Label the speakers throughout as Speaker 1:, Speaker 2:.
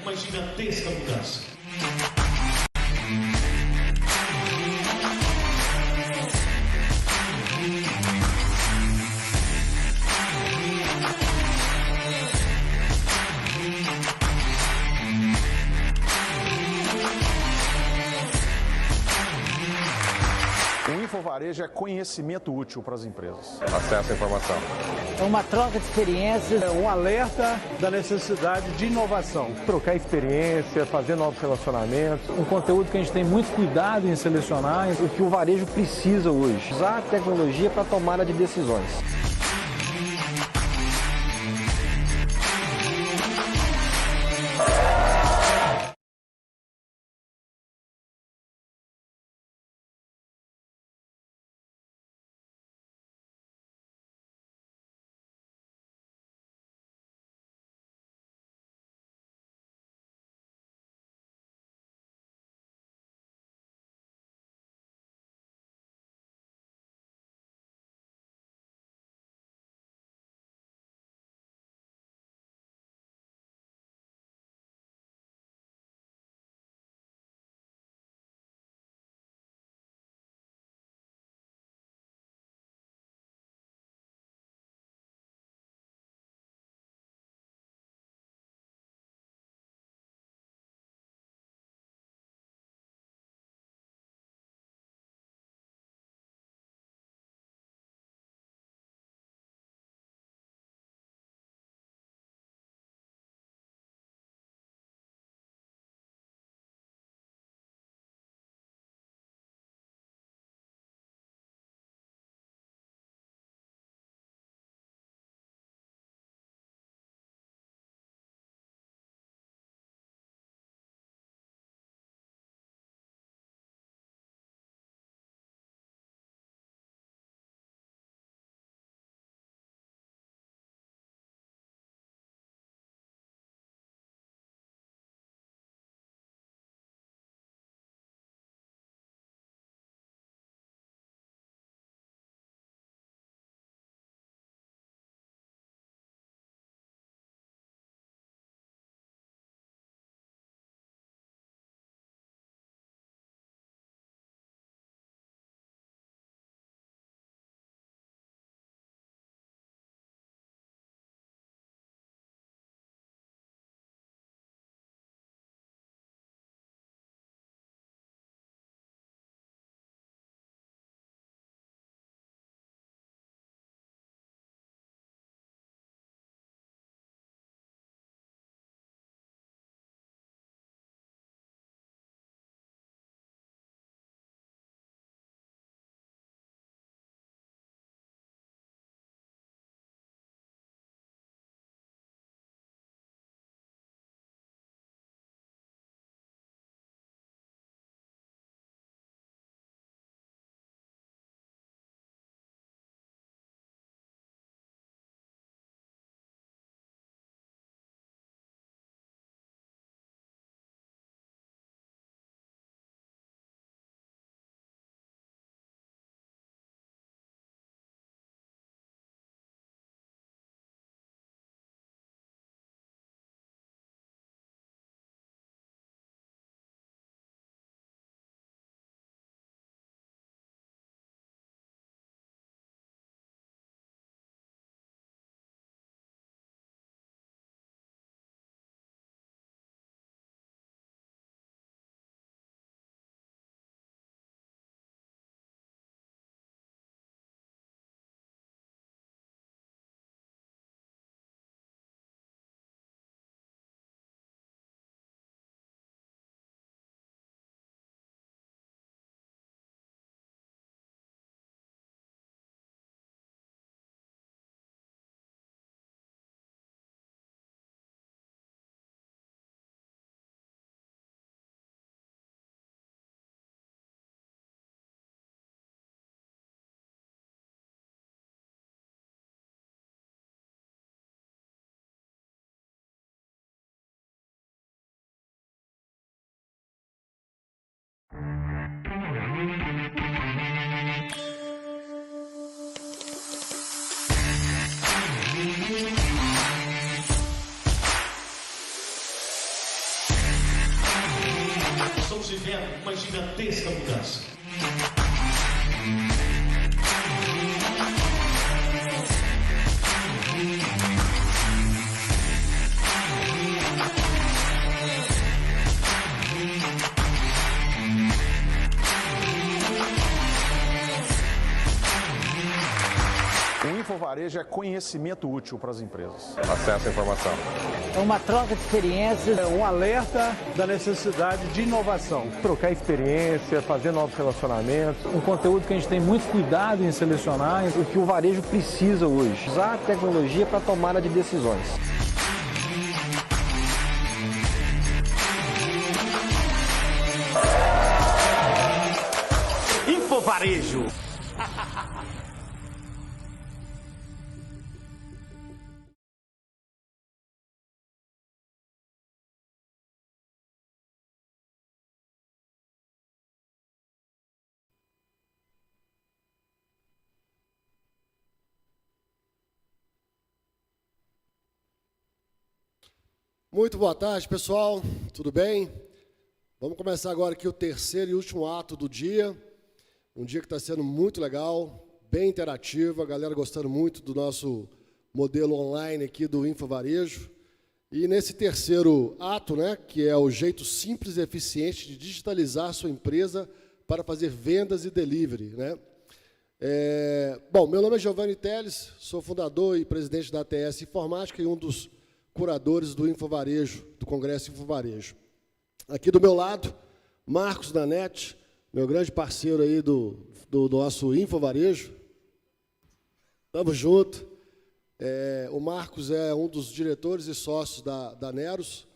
Speaker 1: uma gigantesca mudança.
Speaker 2: O Infovarejo é conhecimento útil para as empresas.
Speaker 3: Acesso à informação.
Speaker 4: É uma troca de experiências.
Speaker 5: É um alerta da necessidade de inovação.
Speaker 6: Trocar experiência, fazer novos relacionamentos. Um conteúdo que a gente tem muito cuidado em selecionar.
Speaker 7: O que o varejo precisa hoje. Usar a tecnologia para tomada de decisões.
Speaker 1: Estamos vivendo uma gigantesca mudança.
Speaker 2: O Infovarejo é conhecimento útil para as empresas.
Speaker 3: Acesso à informação.
Speaker 4: é uma troca de experiências.
Speaker 5: É um alerta da necessidade de inovação.
Speaker 6: Trocar experiência, fazer novos relacionamentos, um conteúdo que a gente tem muito cuidado em selecionar.
Speaker 7: O que o varejo precisa hoje, usar a tecnologia para tomada de decisões.
Speaker 1: Infovarejo.
Speaker 8: Muito boa tarde, pessoal. Tudo bem? Vamos começar agora aqui o terceiro e último ato do dia. Um dia que está sendo muito legal, bem interativo, a galera gostando muito do nosso modelo online aqui do Infovarejo. E nesse terceiro ato, né, que é o jeito simples e eficiente de digitalizar a sua empresa para fazer vendas e delivery, né? Bom, meu nome é Giovanni Teles, sou fundador e presidente da ATS Informática e um dos curadores do Infovarejo, do Congresso Infovarejo. Aqui do meu lado, Marcos Nanete, meu grande parceiro aí do nosso Infovarejo. Tamo junto. O Marcos é um dos diretores e sócios da Neros,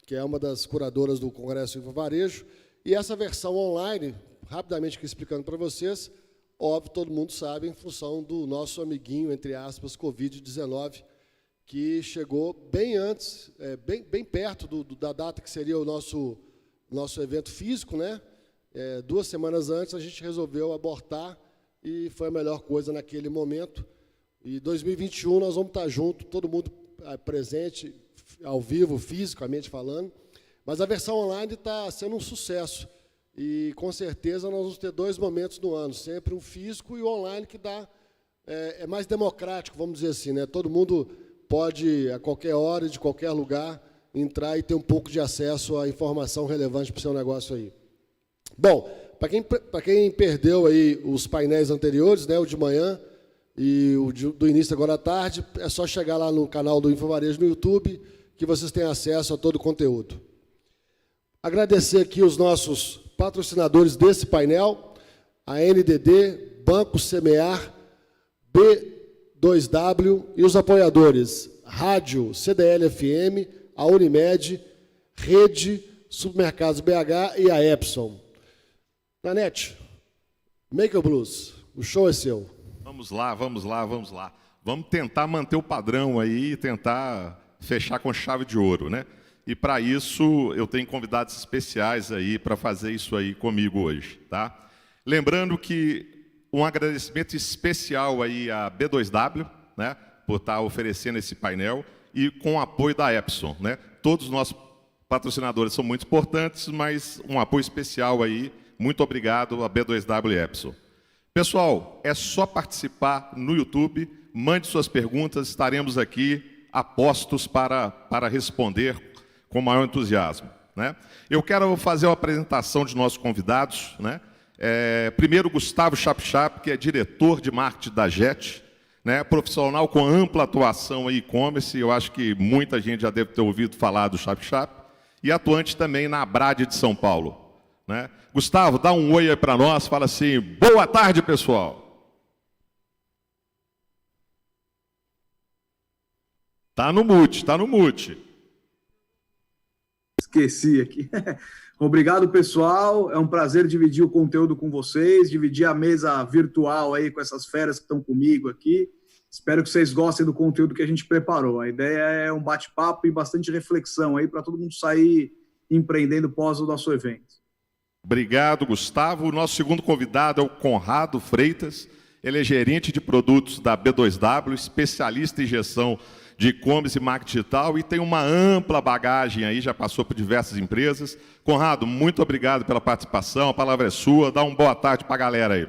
Speaker 8: que é uma das curadoras do Congresso Infovarejo. E essa versão online, rapidamente aqui explicando para vocês, óbvio, todo mundo sabe, em função do nosso amiguinho, entre aspas, Covid-19, que chegou bem antes, bem perto da data que seria o nosso evento físico, né? 2 semanas antes, a gente resolveu abortar e foi a melhor coisa naquele momento. E 2021 nós vamos estar juntos, todo mundo presente, ao vivo, fisicamente falando, mas a versão online está sendo um sucesso. E, com certeza, nós vamos ter 2 momentos no ano, sempre um físico e o online, que é mais democrático, vamos dizer assim, né? Todo mundo pode, a qualquer hora, de qualquer lugar, entrar e ter um pouco de acesso à informação relevante para o seu negócio aí. Bom, para quem perdeu aí os painéis anteriores, né, o de manhã e o do início agora à tarde, é só chegar lá no canal do Infovarejo no YouTube, que vocês têm acesso a todo o conteúdo. Agradecer aqui os nossos patrocinadores desse painel, a NDD, Banco Semear, B2W e os apoiadores Rádio CDL-FM, a Unimed, Rede, Supermercados BH e a Epson. Nanete, make a blues, o show é seu.
Speaker 3: Vamos lá, vamos lá, vamos lá. Vamos tentar manter o padrão aí e tentar fechar com chave de ouro, né? E para isso eu tenho convidados especiais aí para fazer isso aí comigo hoje, tá? Lembrando que um agradecimento especial aí à B2W, né, por estar oferecendo esse painel e com o apoio da Epson, né? Todos os nossos patrocinadores são muito importantes, mas um apoio especial aí. Muito obrigado a B2W e Epson. Pessoal, é só participar no YouTube, mande suas perguntas, estaremos aqui apostos para responder com o maior entusiasmo, né? Eu quero fazer uma apresentação de nossos convidados, né? Primeiro, Gustavo Chap, que é diretor de marketing da JET, né? Profissional com ampla atuação em e-commerce, eu acho que muita gente já deve ter ouvido falar do Chap, e atuante também na Abrade de São Paulo, né? Gustavo, dá um oi aí para nós, fala assim, boa tarde, pessoal. Tá no mute, tá no mute.
Speaker 9: Esqueci aqui. Obrigado, pessoal. É um prazer dividir o conteúdo com vocês, dividir a mesa virtual aí com essas feras que estão comigo aqui. Espero que vocês gostem do conteúdo que a gente preparou. A ideia é um bate-papo e bastante reflexão aí para todo mundo sair empreendendo pós o nosso evento.
Speaker 3: Obrigado, Gustavo. O nosso segundo convidado é o Conrado Freitas. Ele é gerente de produtos da B2W, especialista em gestão de e-commerce e marketing digital e tem uma ampla bagagem aí, já passou por diversas empresas. Conrado, muito obrigado pela participação, a palavra é sua, dá uma boa tarde para a galera aí.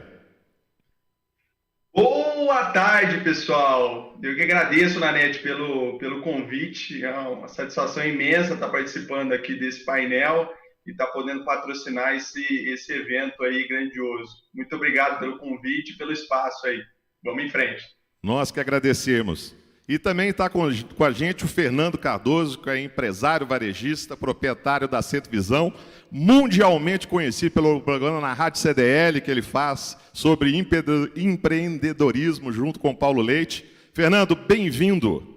Speaker 10: Boa tarde, pessoal. Eu que agradeço, Nanete, pelo convite. É uma satisfação imensa estar participando aqui desse painel e estar podendo patrocinar esse evento aí grandioso. Muito obrigado pelo convite e pelo espaço aí. Vamos em frente.
Speaker 3: Nós que agradecemos. E também está com a gente o Fernando Cardoso, que é empresário varejista, proprietário da Centro Visão, mundialmente conhecido pelo programa na Rádio CDL, que ele faz sobre empreendedorismo junto com Paulo Leite. Fernando, bem-vindo.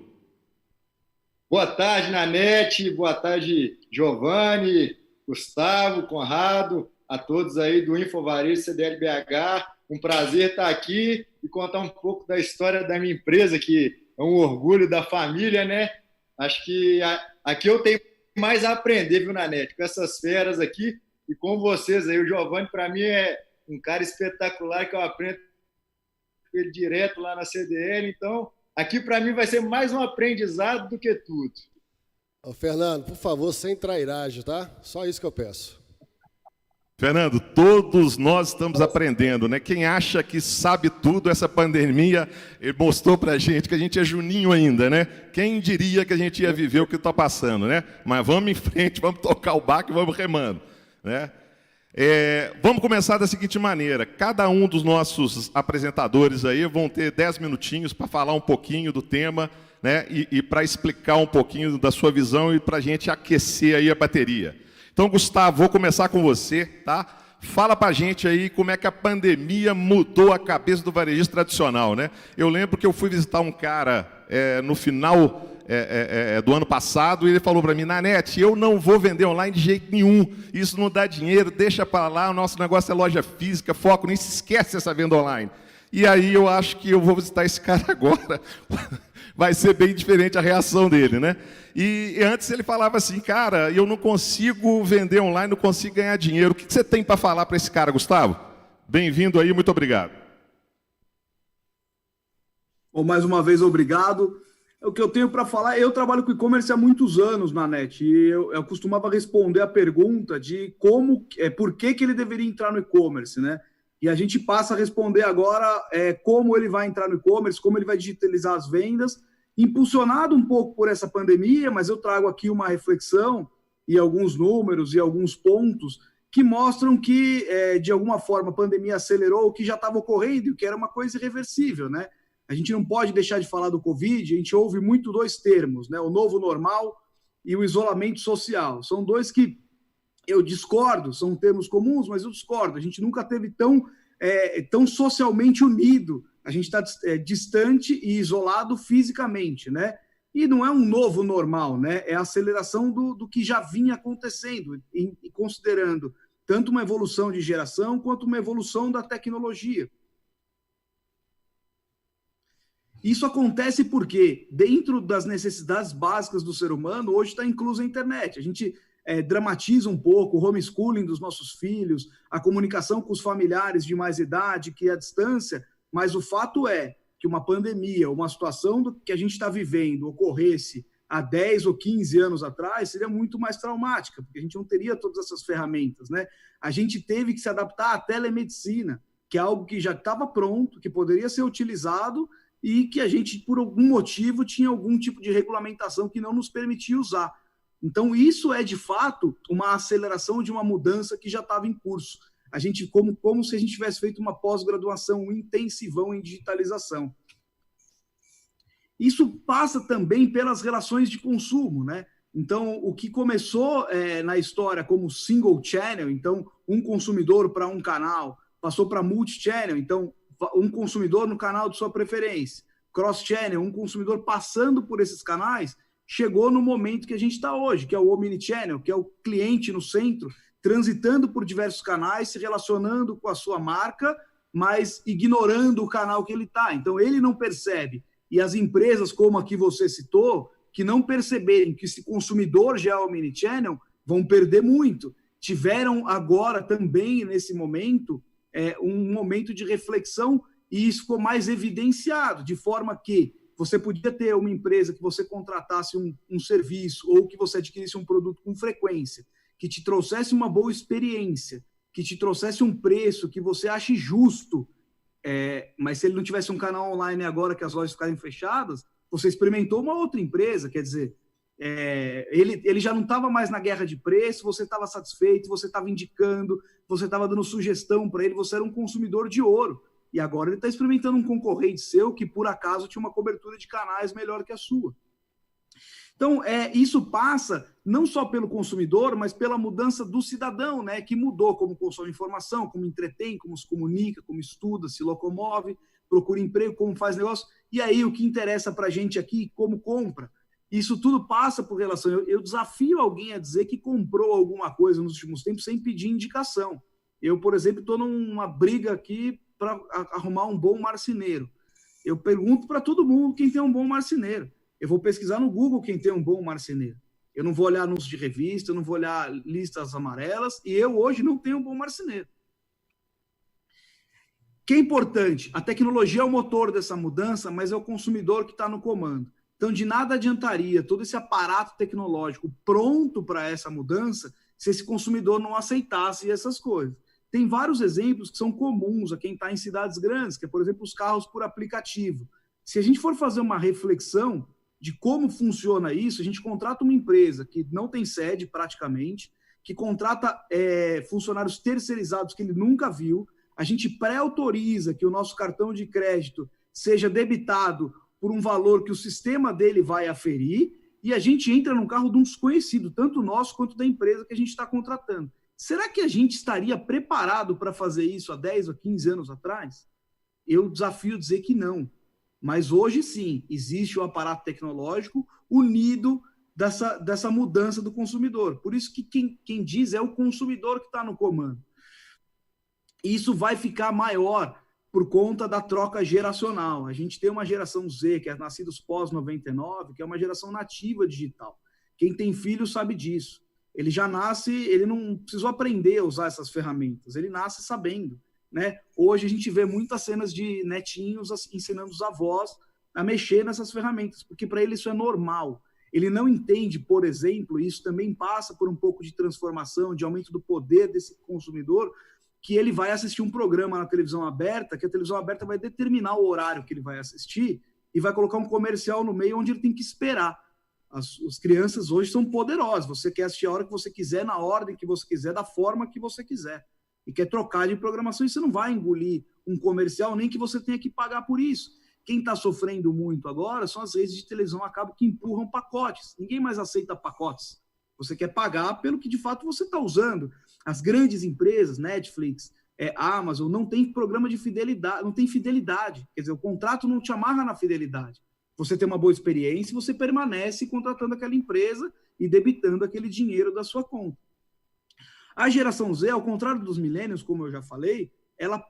Speaker 11: Boa tarde, Nanete, boa tarde, Giovanni, Gustavo, Conrado, a todos aí do Infovarejo CDL BH. Um prazer estar aqui e contar um pouco da história da minha empresa, que é um orgulho da família, né? Acho que aqui eu tenho mais a aprender, viu, Nanete? Com essas feras aqui e com vocês aí. O Giovanni, para mim, é um cara espetacular que eu aprendo com ele direto lá na CDL. Então, aqui para mim vai ser mais um aprendizado do que tudo.
Speaker 8: Ô, Fernando, por favor, sem trairagem, tá? Só isso que eu peço.
Speaker 3: Fernando, todos nós estamos aprendendo, né? Quem acha que sabe tudo, essa pandemia mostrou pra gente que a gente é juninho ainda, né? Quem diria que a gente ia viver o que está passando, né? Mas vamos em frente, vamos tocar o barco e vamos remando, né? Vamos começar da seguinte maneira, cada um dos nossos apresentadores aí vão ter 10 minutinhos para falar um pouquinho do tema, né? E para explicar um pouquinho da sua visão e para a gente aquecer aí a bateria. Então, Gustavo, vou começar com você, tá? Fala pra gente aí como é que a pandemia mudou a cabeça do varejista tradicional, né? Eu lembro que eu fui visitar um cara no final do ano passado e ele falou para mim, Nanete, eu não vou vender online de jeito nenhum, isso não dá dinheiro, deixa para lá, o nosso negócio é loja física, foco, nem se esquece essa venda online. E aí eu acho que eu vou visitar esse cara agora, vai ser bem diferente a reação dele, né? E antes ele falava assim, cara, eu não consigo vender online, não consigo ganhar dinheiro. O que você tem para falar para esse cara, Gustavo? Bem-vindo aí, muito obrigado.
Speaker 9: Bom, mais uma vez, obrigado. O que eu tenho para falar, eu trabalho com e-commerce há muitos anos na net, e eu costumava responder a pergunta de por que ele deveria entrar no e-commerce, né? E a gente passa a responder agora como ele vai entrar no e-commerce, como ele vai digitalizar as vendas, impulsionado um pouco por essa pandemia, mas eu trago aqui uma reflexão e alguns números e alguns pontos que mostram que, de alguma forma, a pandemia acelerou o que já estava ocorrendo e que era uma coisa irreversível, né? A gente não pode deixar de falar do Covid, a gente ouve muito dois termos, né? O novo normal e o isolamento social. São dois que eu discordo, são termos comuns, mas eu discordo. A gente nunca teve tão socialmente unido. A gente está distante e isolado fisicamente, né? E não é um novo normal, né? É a aceleração do que já vinha acontecendo, considerando tanto uma evolução de geração quanto uma evolução da tecnologia. Isso acontece porque, dentro das necessidades básicas do ser humano, hoje está inclusa a internet. A gente dramatiza um pouco o homeschooling dos nossos filhos, a comunicação com os familiares de mais idade, que é a distância, mas o fato é que uma pandemia, uma situação que a gente está vivendo, ocorresse há 10 ou 15 anos atrás, seria muito mais traumática, porque a gente não teria todas essas ferramentas, né? A gente teve que se adaptar à telemedicina, que é algo que já estava pronto, que poderia ser utilizado e que a gente, por algum motivo, tinha algum tipo de regulamentação que não nos permitia usar. Então, isso é, de fato, uma aceleração de uma mudança que já estava em curso. A gente, como se a gente tivesse feito uma pós-graduação, um intensivão em digitalização. Isso passa também pelas relações de consumo, né? Então, o que começou na história como single channel, então, um consumidor para um canal, passou para multi-channel, então, um consumidor no canal de sua preferência, cross-channel, um consumidor passando por esses canais, chegou no momento que a gente está hoje, que é o omnichannel, que é o cliente no centro, transitando por diversos canais, se relacionando com a sua marca, mas ignorando o canal que ele está. Então, ele não percebe. E as empresas, como aqui você citou, que não perceberem que esse consumidor já é omnichannel, vão perder muito. Tiveram agora também, nesse momento, um momento de reflexão, e isso ficou mais evidenciado, de forma que você podia ter uma empresa que você contratasse um serviço ou que você adquirisse um produto com frequência, que te trouxesse uma boa experiência, que te trouxesse um preço que você ache justo, mas se ele não tivesse um canal online agora que as lojas ficarem fechadas, você experimentou uma outra empresa, quer dizer, ele já não estava mais na guerra de preço, você estava satisfeito, você estava indicando, você estava dando sugestão para ele, você era um consumidor de ouro. E agora ele está experimentando um concorrente seu que, por acaso, tinha uma cobertura de canais melhor que a sua. Então, isso passa não só pelo consumidor, mas pela mudança do cidadão, né, que mudou como consome informação, como entretém, como se comunica, como estuda, se locomove, procura emprego, como faz negócio. E aí, o que interessa para a gente aqui, como compra. Isso tudo passa por relação. Eu desafio alguém a dizer que comprou alguma coisa nos últimos tempos sem pedir indicação. Eu, por exemplo, estou numa briga aqui para arrumar um bom marceneiro. Eu pergunto para todo mundo quem tem um bom marceneiro. Eu vou pesquisar no Google quem tem um bom marceneiro. Eu não vou olhar anúncios de revista, eu não vou olhar listas amarelas, e eu hoje não tenho um bom marceneiro. O que é importante? A tecnologia é o motor dessa mudança, mas é o consumidor que está no comando. Então, de nada adiantaria todo esse aparato tecnológico pronto para essa mudança se esse consumidor não aceitasse essas coisas. Tem vários exemplos que são comuns a quem está em cidades grandes, que é, por exemplo, os carros por aplicativo. Se a gente for fazer uma reflexão de como funciona isso, a gente contrata uma empresa que não tem sede praticamente, que contrata funcionários terceirizados que ele nunca viu, a gente pré-autoriza que o nosso cartão de crédito seja debitado por um valor que o sistema dele vai aferir, e a gente entra num carro de um desconhecido, tanto nosso quanto da empresa que a gente está contratando. Será que a gente estaria preparado para fazer isso há 10 ou 15 anos atrás? Eu desafio dizer que não. Mas hoje, sim, existe o aparato tecnológico unido dessa mudança do consumidor. Por isso que quem diz é o consumidor que está no comando. Isso vai ficar maior por conta da troca geracional. A gente tem uma geração Z, que é nascidos pós-99, que é uma geração nativa digital. Quem tem filho sabe disso. Ele já nasce, ele não precisou aprender a usar essas ferramentas, ele nasce sabendo, né? Hoje a gente vê muitas cenas de netinhos ensinando os avós a mexer nessas ferramentas, porque para ele isso é normal. Ele não entende, por exemplo, e isso também passa por um pouco de transformação, de aumento do poder desse consumidor, que ele vai assistir um programa na televisão aberta, que a televisão aberta vai determinar o horário que ele vai assistir e vai colocar um comercial no meio onde ele tem que esperar. As crianças hoje são poderosas. Você quer assistir a hora que você quiser, na ordem que você quiser, da forma que você quiser. E quer trocar de programação, e você não vai engolir um comercial, nem que você tenha que pagar por isso. Quem está sofrendo muito agora são as redes de televisão a cabo que empurram pacotes. Ninguém mais aceita pacotes. Você quer pagar pelo que de fato você está usando. As grandes empresas, Netflix, Amazon, não tem programa de fidelidade, não tem fidelidade. Quer dizer, o contrato não te amarra na fidelidade. Você tem uma boa experiência e você permanece contratando aquela empresa e debitando aquele dinheiro da sua conta. A geração Z, ao contrário dos millennials, como eu já falei, ela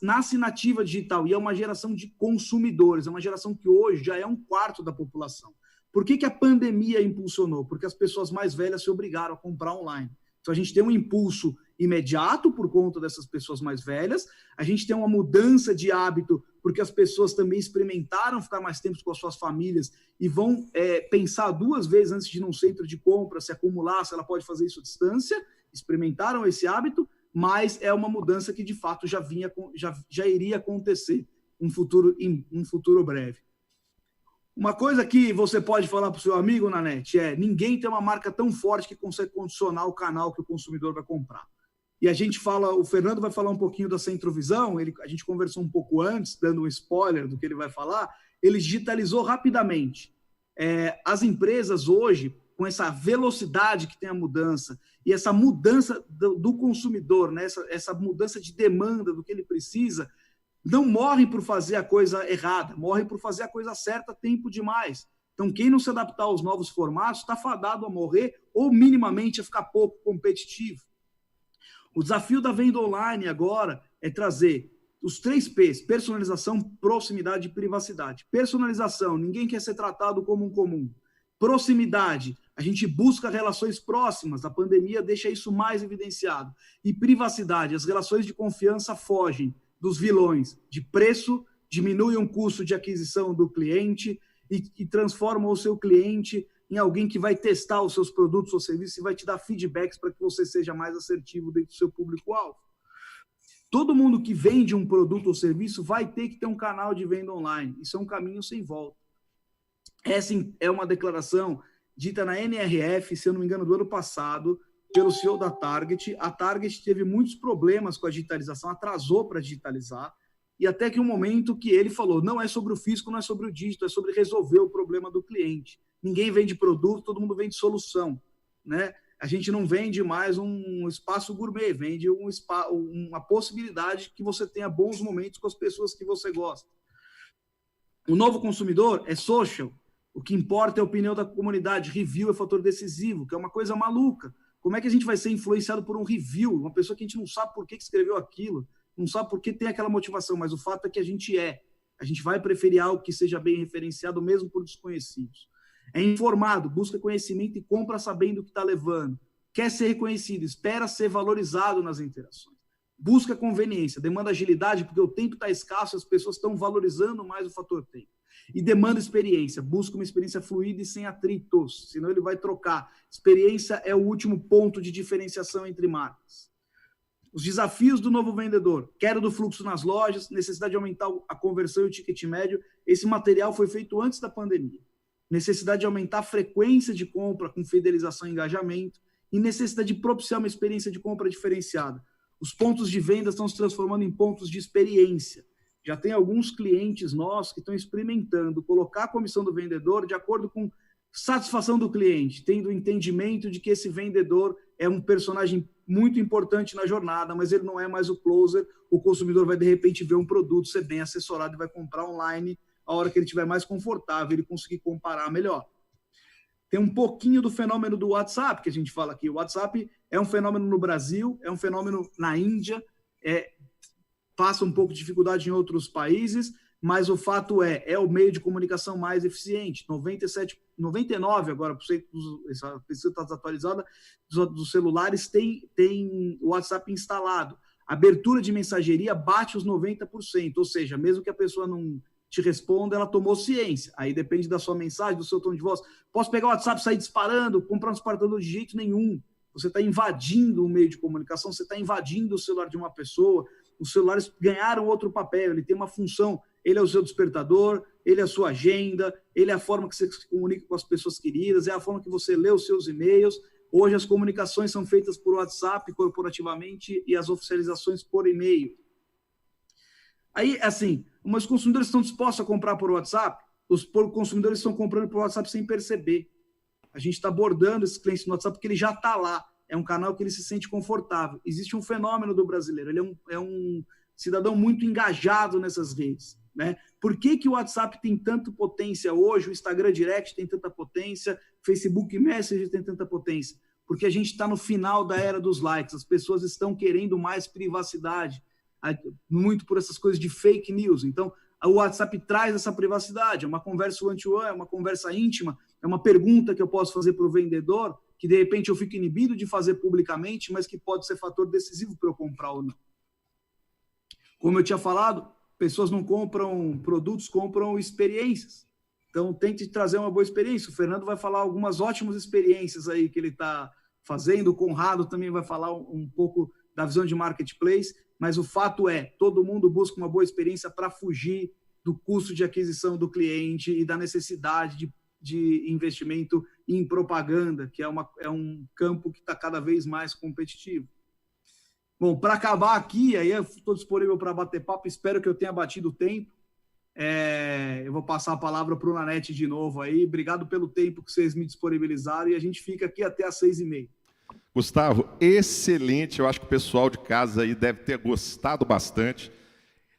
Speaker 9: nasce nativa digital e é uma geração de consumidores, é uma geração que hoje já é 1/4 da população. Por que a pandemia impulsionou? Porque as pessoas mais velhas se obrigaram a comprar online. Então a gente tem um impulso imediato por conta dessas pessoas mais velhas, a gente tem uma mudança de hábito porque as pessoas também experimentaram ficar mais tempo com as suas famílias e vão pensar 2 vezes antes de ir num centro de compra, se acumular, se ela pode fazer isso à distância, experimentaram esse hábito, mas é uma mudança que de fato já iria acontecer em um futuro breve. Uma coisa que você pode falar para o seu amigo, Nanete, ninguém tem uma marca tão forte que consegue condicionar o canal que o consumidor vai comprar. E a gente fala, o Fernando vai falar um pouquinho da Centrovisão, a gente conversou um pouco antes, dando um spoiler do que ele vai falar, ele digitalizou rapidamente. As empresas hoje, com essa velocidade que tem a mudança, e essa mudança do consumidor, né, essa mudança de demanda do que ele precisa, não morrem por fazer a coisa errada, morrem por fazer a coisa certa a tempo demais. Então, quem não se adaptar aos novos formatos está fadado a morrer ou minimamente a ficar pouco competitivo. O desafio da venda online agora é trazer os 3 P's, personalização, proximidade e privacidade. Personalização, ninguém quer ser tratado como um comum. Proximidade, a gente busca relações próximas, a pandemia deixa isso mais evidenciado. E privacidade, as relações de confiança fogem dos vilões de preço, diminuem o custo de aquisição do cliente e transformam o seu cliente em alguém que vai testar os seus produtos ou serviços e vai te dar feedbacks para que você seja mais assertivo dentro do seu público-alvo. Todo mundo que vende um produto ou serviço vai ter que ter um canal de venda online. Isso é um caminho sem volta. Essa é uma declaração dita na NRF, se eu não me engano, do ano passado, pelo CEO da Target. A Target teve muitos problemas com a digitalização, atrasou para digitalizar, e até que um momento que ele falou, não é sobre o físico, não é sobre o dígito, é sobre resolver o problema do cliente. Ninguém vende produto, todo mundo vende solução, né? A gente não vende mais um espaço gourmet, vende uma possibilidade que você tenha bons momentos com as pessoas que você gosta. O novo consumidor é social. O que importa é a opinião da comunidade. Review é fator decisivo, que é uma coisa maluca. Como é que a gente vai ser influenciado por um review? Uma pessoa que a gente não sabe por que escreveu aquilo, não sabe por que tem aquela motivação, mas o fato é que a gente vai preferir algo que seja bem referenciado, mesmo por desconhecidos. É informado, busca conhecimento e compra sabendo o que está levando. Quer ser reconhecido, espera ser valorizado nas interações. Busca conveniência, demanda agilidade, porque o tempo está escasso, as pessoas estão valorizando mais o fator tempo. E demanda experiência, busca uma experiência fluida e sem atritos, senão ele vai trocar. Experiência é o último ponto de diferenciação entre marcas. Os desafios do novo vendedor, queda do fluxo nas lojas, necessidade de aumentar a conversão e o ticket médio. Esse material foi feito antes da pandemia. Necessidade de aumentar a frequência de compra com fidelização e engajamento e necessidade de propiciar uma experiência de compra diferenciada. Os pontos de venda estão se transformando em pontos de experiência. Já tem alguns clientes nossos que estão experimentando colocar a comissão do vendedor de acordo com satisfação do cliente, tendo o entendimento de que esse vendedor é um personagem muito importante na jornada, mas ele não é mais o closer. O consumidor vai, de repente, ver um produto ser bem assessorado e vai comprar online a hora que ele estiver mais confortável, ele conseguir comparar melhor. Tem um pouquinho do fenômeno do WhatsApp, que a gente fala aqui. O WhatsApp é um fenômeno no Brasil, é um fenômeno na Índia, passa um pouco de dificuldade em outros países, mas o fato é o meio de comunicação mais eficiente. 99% agora, essa pesquisa está desatualizada, dos celulares tem o WhatsApp instalado. A abertura de mensageria bate os 90%, ou seja, mesmo que a pessoa não te responda, ela tomou ciência. Aí depende da sua mensagem, do seu tom de voz. Posso pegar o WhatsApp, sair disparando, comprar um disparador de jeito nenhum. Você está invadindo o meio de comunicação, você está invadindo o celular de uma pessoa. Os celulares ganharam outro papel, ele tem uma função, ele é o seu despertador, ele é a sua agenda, ele é a forma que você se comunica com as pessoas queridas, é a forma que você lê os seus e-mails. Hoje as comunicações são feitas por WhatsApp corporativamente e as oficializações por e-mail. Aí, assim, os consumidores estão dispostos a comprar por WhatsApp, os consumidores estão comprando por WhatsApp sem perceber. A gente está abordando esses clientes no WhatsApp porque ele já está lá. É um canal que ele se sente confortável. Existe um fenômeno do brasileiro. Ele é um cidadão muito engajado nessas redes, né? Por que o WhatsApp tem tanta potência hoje? O Instagram Direct tem tanta potência, Facebook Messenger tem tanta potência? Porque a gente está no final da era dos likes. As pessoas estão querendo mais privacidade, muito por essas coisas de fake news. Então, o WhatsApp traz essa privacidade. É uma conversa one-to-one, é uma conversa íntima, é uma pergunta que eu posso fazer para o vendedor, que de repente eu fico inibido de fazer publicamente, mas que pode ser fator decisivo para eu comprar ou não. Como eu tinha falado, pessoas não compram produtos, compram experiências. Então, tente trazer uma boa experiência. O Fernando vai falar algumas ótimas experiências aí que ele está fazendo. O Conrado também vai falar um pouco da visão de marketplace, mas o fato é, todo mundo busca uma boa experiência para fugir do custo de aquisição do cliente e da necessidade de investimento em propaganda, que é um campo que está cada vez mais competitivo. Bom, para acabar aqui, aí eu estou disponível para bater papo, espero que eu tenha batido o tempo. Eu vou passar a palavra para o Nanete de novo aí. Obrigado pelo tempo que vocês me disponibilizaram e a gente fica aqui até às 6h30.
Speaker 3: Gustavo, excelente. Eu acho que o pessoal de casa aí deve ter gostado bastante.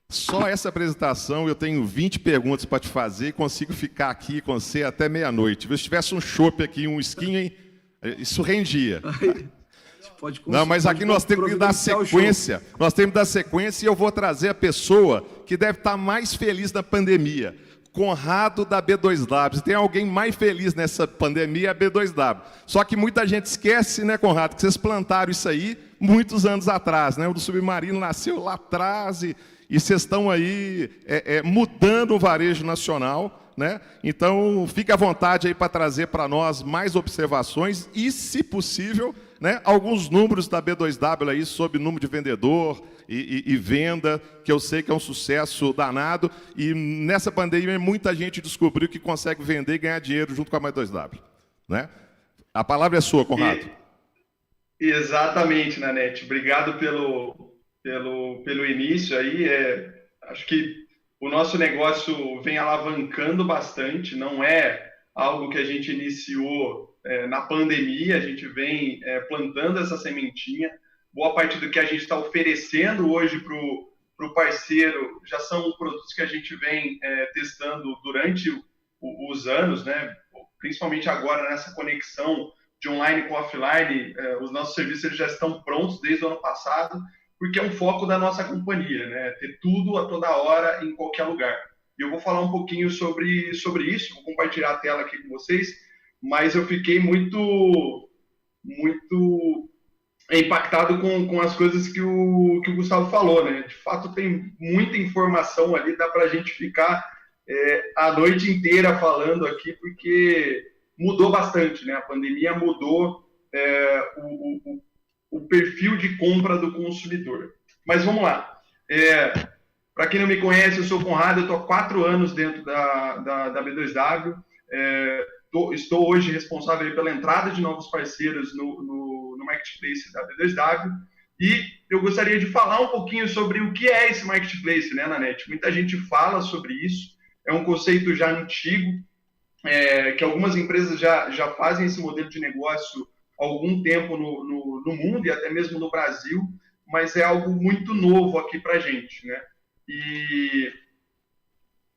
Speaker 3: Só essa apresentação eu tenho 20 perguntas para te fazer e consigo ficar aqui com você até meia-noite. Se tivesse um chopp aqui, um skin, isso rendia. Não, mas aqui nós temos que dar sequência. Nós temos que dar sequência e eu vou trazer a pessoa que deve estar mais feliz na pandemia. Conrado da B2W. Se tem alguém mais feliz nessa pandemia, é a B2W. Só que muita gente esquece, né, Conrado, que vocês plantaram isso aí muitos anos atrás, né? O do Submarino nasceu lá atrás e vocês estão aí mudando o varejo nacional, né? Então, fique à vontade aí para trazer para nós mais observações e, se possível, né, alguns números da B2W aí sobre número de vendedor e venda, que eu sei que é um sucesso danado, e nessa pandemia muita gente descobriu que consegue vender e ganhar dinheiro junto com a B2W, né? A palavra é sua, Conrado.
Speaker 10: Exatamente, Nanete. Obrigado pelo início aí. Acho que o nosso negócio vem alavancando bastante, não é algo que a gente iniciou na pandemia, a gente vem plantando essa sementinha. Boa parte do que a gente está oferecendo hoje para o parceiro já são produtos que a gente vem testando durante os anos, né? Principalmente agora nessa conexão de online com offline, os nossos serviços eles já estão prontos desde o ano passado, porque é um foco da nossa companhia, né? Ter tudo a toda hora, em qualquer lugar. E eu vou falar um pouquinho sobre isso, vou compartilhar a tela aqui com vocês, mas eu fiquei muito impactado com as coisas que o Gustavo falou, né? De fato, tem muita informação ali, dá para a gente ficar a noite inteira falando aqui, porque mudou bastante, né? A pandemia mudou o perfil de compra do consumidor. Mas vamos lá. Para quem não me conhece, eu sou o Conrado, eu estou há 4 anos dentro da B2W. Estou hoje responsável pela entrada de novos parceiros no marketplace da B2W. E eu gostaria de falar um pouquinho sobre o que é esse marketplace, né, Nanete? Muita gente fala sobre isso. É um conceito já antigo, que algumas empresas já fazem esse modelo de negócio há algum tempo no mundo e até mesmo no Brasil, mas é algo muito novo aqui para a gente, né?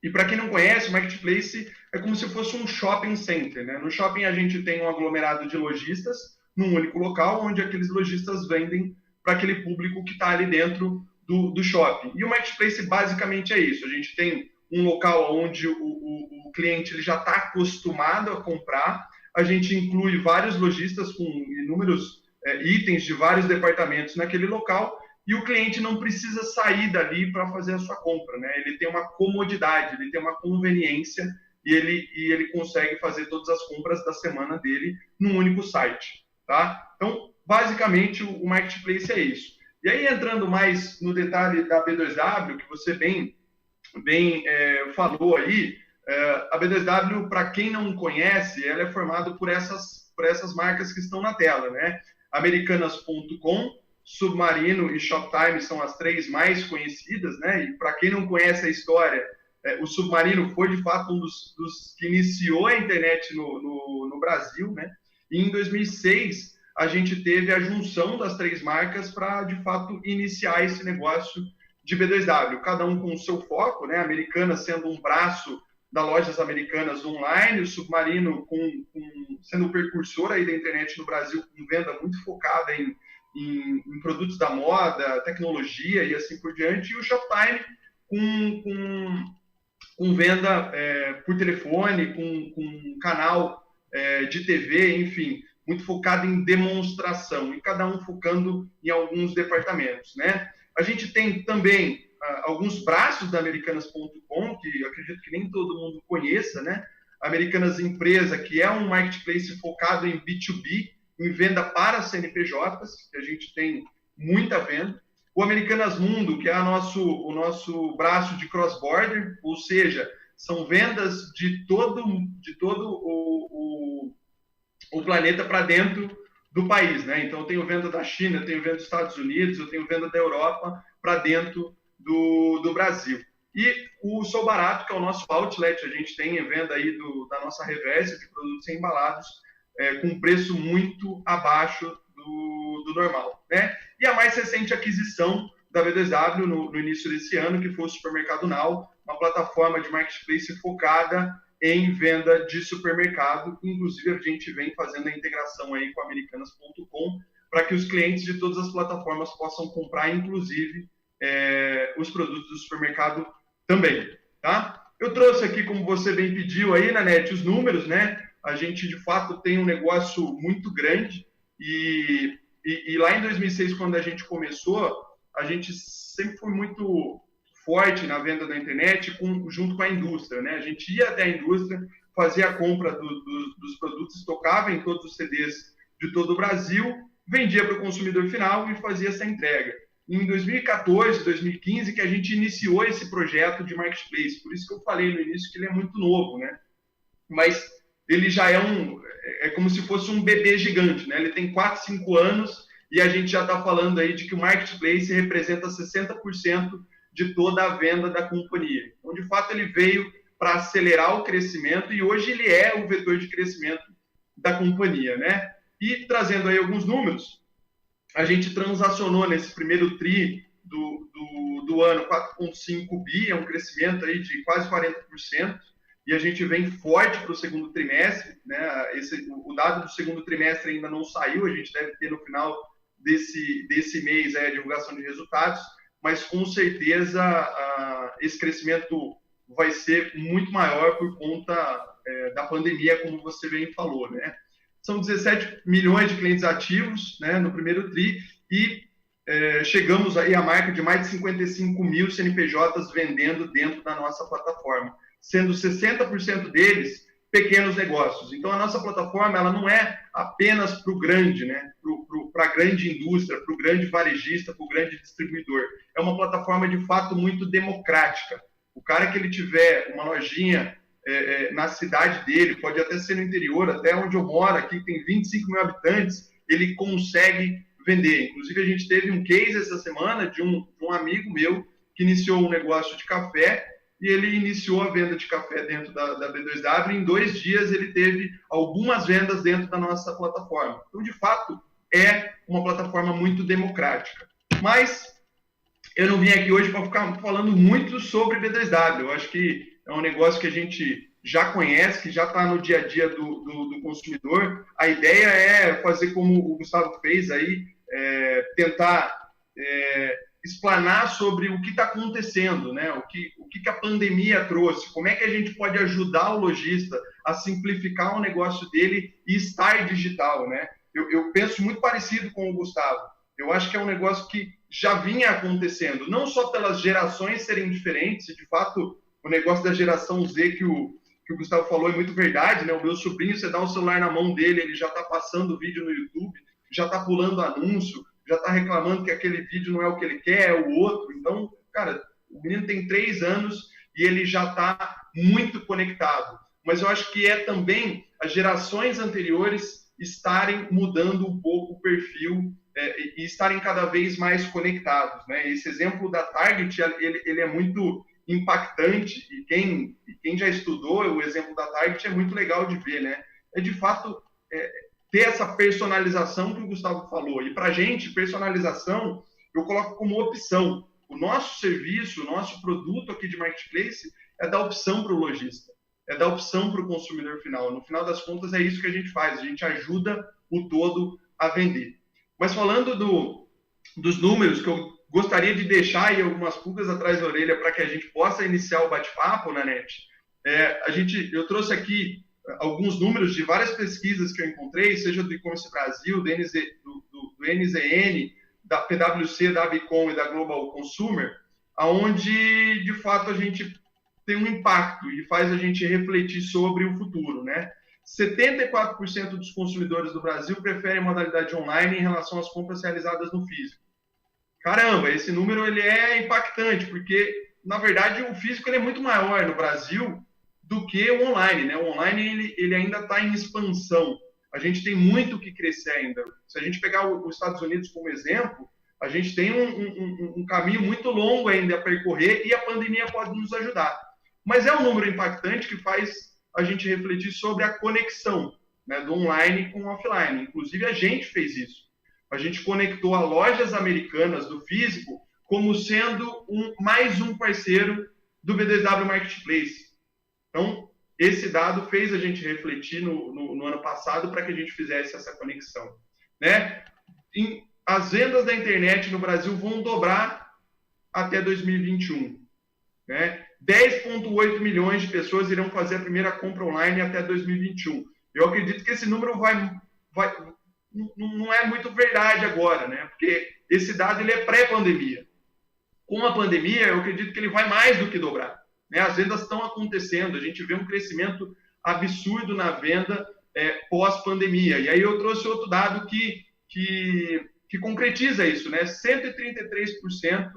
Speaker 10: E para quem não conhece, o marketplace é como se fosse um shopping center, né? No shopping a gente tem um aglomerado de lojistas num único local, onde aqueles lojistas vendem para aquele público que está ali dentro do shopping. E o marketplace basicamente é isso. A gente tem um local onde o cliente ele já está acostumado a comprar. A gente inclui vários lojistas com inúmeros itens de vários departamentos naquele local, e o cliente não precisa sair dali para fazer a sua compra, né? Ele tem uma comodidade, ele tem uma conveniência, e ele consegue fazer todas as compras da semana dele num único site, tá? Então, basicamente, o marketplace é isso. E aí, entrando mais no detalhe da B2W, que você bem falou aí, a B2W, para quem não conhece, ela é formada por essas marcas que estão na tela, né? Americanas.com, Submarino e Shoptime são as 3 mais conhecidas, né? E para quem não conhece a história, o Submarino foi, de fato, um dos que iniciou a internet no Brasil, né? E em 2006, a gente teve a junção das 3 marcas para, de fato, iniciar esse negócio de B2W, cada um com o seu foco, né? A Americanas sendo um braço da Lojas Americanas online, o Submarino sendo o precursor aí da internet no Brasil, com venda muito focada em produtos da moda, tecnologia e assim por diante, e o Shoptime com venda por telefone, com canal de TV, enfim, muito focado em demonstração, e cada um focando em alguns departamentos, né? A gente tem também alguns braços da Americanas.com, que eu acredito que nem todo mundo conheça, né? A Americanas Empresa, que é um marketplace focado em B2B, em venda para CNPJs, que a gente tem muita venda. O Americanas Mundo, que é o nosso braço de cross-border, ou seja, são vendas de todo o planeta para dentro do país, né? Então, eu tenho venda da China, eu tenho venda dos Estados Unidos, eu tenho venda da Europa para dentro do Brasil. E o Sou Barato, que é o nosso outlet, a gente tem venda aí da nossa reversa de produtos embalados com preço muito abaixo do normal, né? E a mais recente aquisição da B2W no início desse ano, que foi o Supermercado Now, uma plataforma de marketplace focada em venda de supermercado. Inclusive, a gente vem fazendo a integração aí com a Americanas.com para que os clientes de todas as plataformas possam comprar, inclusive, os produtos do supermercado também, tá? Eu trouxe aqui, como você bem pediu aí, Nanete, os números, né? A gente, de fato, tem um negócio muito grande e lá em 2006, quando a gente começou, a gente sempre foi muito forte na venda da internet junto com a indústria, né? A gente ia até a indústria, fazia a compra dos produtos, estocava em todos os CDs de todo o Brasil, vendia para o consumidor final e fazia essa entrega. Em 2014, 2015, que a gente iniciou esse projeto de marketplace. Por isso que eu falei no início que ele é muito novo, né? Mas ele já é como se fosse um bebê gigante, né? Ele tem 4, 5 anos e a gente já está falando aí de que o marketplace representa 60% de toda a venda da companhia. Então, de fato, ele veio para acelerar o crescimento e hoje ele é o vetor de crescimento da companhia, né? E trazendo aí alguns números, a gente transacionou nesse primeiro TRI do ano 4,5 bi, é um crescimento aí de quase 40%, e a gente vem forte para o segundo trimestre, né? O dado do segundo trimestre ainda não saiu, a gente deve ter no final desse mês a divulgação de resultados, mas com certeza esse crescimento vai ser muito maior por conta da pandemia, como você bem falou, né? São 17 milhões de clientes ativos, né, no primeiro TRI e chegamos aí à marca de mais de 55 mil CNPJs vendendo dentro da nossa plataforma, sendo 60% deles pequenos negócios. Então, a nossa plataforma ela não é apenas para o grande, né, para a grande indústria, para o grande varejista, para o grande distribuidor. É uma plataforma, de fato, muito democrática. O cara que ele tiver uma lojinha na cidade dele, pode até ser no interior, até onde eu moro, aqui tem 25 mil habitantes, ele consegue vender. Inclusive, a gente teve um case essa semana de um amigo meu que iniciou um negócio de café e ele iniciou a venda de café dentro da B2W e em 2 dias ele teve algumas vendas dentro da nossa plataforma. Então, de fato, é uma plataforma muito democrática. Mas eu não vim aqui hoje para ficar falando muito sobre B2W. Eu acho que é um negócio que a gente já conhece, que já está no dia a dia do consumidor. A ideia é fazer como o Gustavo fez aí, tentar explanar sobre o que está acontecendo, né? O que a pandemia trouxe, como é que a gente pode ajudar o lojista a simplificar o negócio dele e estar digital, né? Eu penso muito parecido com o Gustavo. Eu acho que é um negócio que já vinha acontecendo, não só pelas gerações serem diferentes, e de fato o negócio da geração Z que o Gustavo falou é muito verdade, né? O meu sobrinho, você dá o celular na mão dele, ele já está passando vídeo no YouTube, já está pulando anúncio, já está reclamando que aquele vídeo não é o que ele quer, é o outro. Então, cara, o menino tem 3 anos e ele já está muito conectado. Mas eu acho que é também as gerações anteriores estarem mudando um pouco o perfil e estarem cada vez mais conectados, né? Esse exemplo da Target, ele é muito impactante e quem já estudou o exemplo da Target é muito legal de ver, né? De fato ter essa personalização que o Gustavo falou. E para a gente, personalização, eu coloco como opção. O nosso serviço, o nosso produto aqui de marketplace é dar opção para o lojista, é dar opção para o consumidor final. No final das contas, é isso que a gente faz, a gente ajuda o todo a vender. Mas falando dos números, que eu gostaria de deixar aí algumas pulgas atrás da orelha para que a gente possa iniciar o bate-papo na NET, eu trouxe aqui alguns números de várias pesquisas que eu encontrei, seja do E-Commerce Brasil, do NZN, da PwC, da Avicom e da Global Consumer, onde, de fato, a gente tem um impacto e faz a gente refletir sobre o futuro, né? 74% dos consumidores do Brasil preferem a modalidade online em relação às compras realizadas no físico. Caramba, esse número ele é impactante, porque, na verdade, o físico ele é muito maior no Brasil do que o online, né? O online ele ainda está em expansão. A gente tem muito o que crescer ainda. Se a gente pegar os Estados Unidos como exemplo, a gente tem um caminho muito longo ainda a percorrer e a pandemia pode nos ajudar. Mas é um número impactante que faz a gente refletir sobre a conexão, né, do online com o offline. Inclusive, a gente fez isso. A gente conectou a lojas americanas do físico como sendo mais um parceiro do B2W Marketplace. Então, esse dado fez a gente refletir no ano passado para que a gente fizesse essa conexão, né? As vendas da internet no Brasil vão dobrar até 2021, né? 10,8 milhões de pessoas irão fazer a primeira compra online até 2021. Eu acredito que esse número não é muito verdade agora, né? Porque esse dado ele é pré-pandemia. Com a pandemia, eu acredito que ele vai mais do que dobrar, né? As vendas estão acontecendo, a gente vê um crescimento absurdo na venda pós-pandemia. E aí eu trouxe outro dado que concretiza isso, né? 133%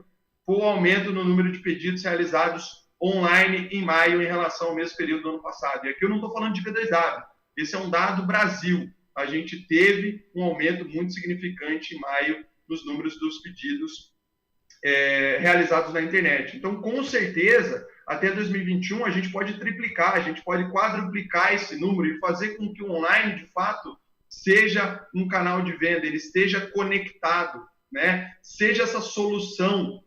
Speaker 10: foi o aumento no número de pedidos realizados online em maio em relação ao mesmo período do ano passado. E aqui eu não estou falando de V2W, esse é um dado Brasil. A gente teve um aumento muito significante em maio nos números dos pedidos realizados na internet. Então, com certeza, até 2021, a gente pode triplicar, a gente pode quadruplicar esse número e fazer com que o online, de fato, seja um canal de venda, ele esteja conectado, né? Seja essa solução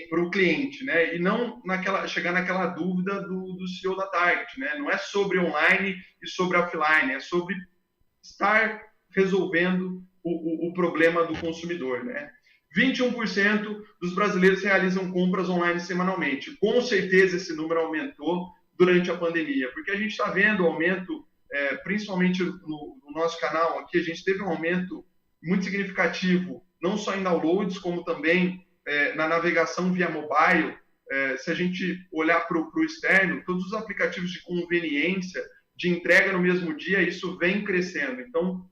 Speaker 10: para o cliente, né? E não chegar naquela dúvida do CEO da Target, né? Não é sobre online e sobre offline, é sobre estar resolvendo o problema do consumidor, né? 21% dos brasileiros realizam compras online semanalmente. Com certeza esse número aumentou durante a pandemia, porque a gente está vendo o aumento, principalmente no nosso canal aqui, a gente teve um aumento muito significativo, não só em downloads, como também na navegação via mobile. Se a gente olhar para o externo, todos os aplicativos de conveniência, de entrega no mesmo dia, isso vem crescendo. Então,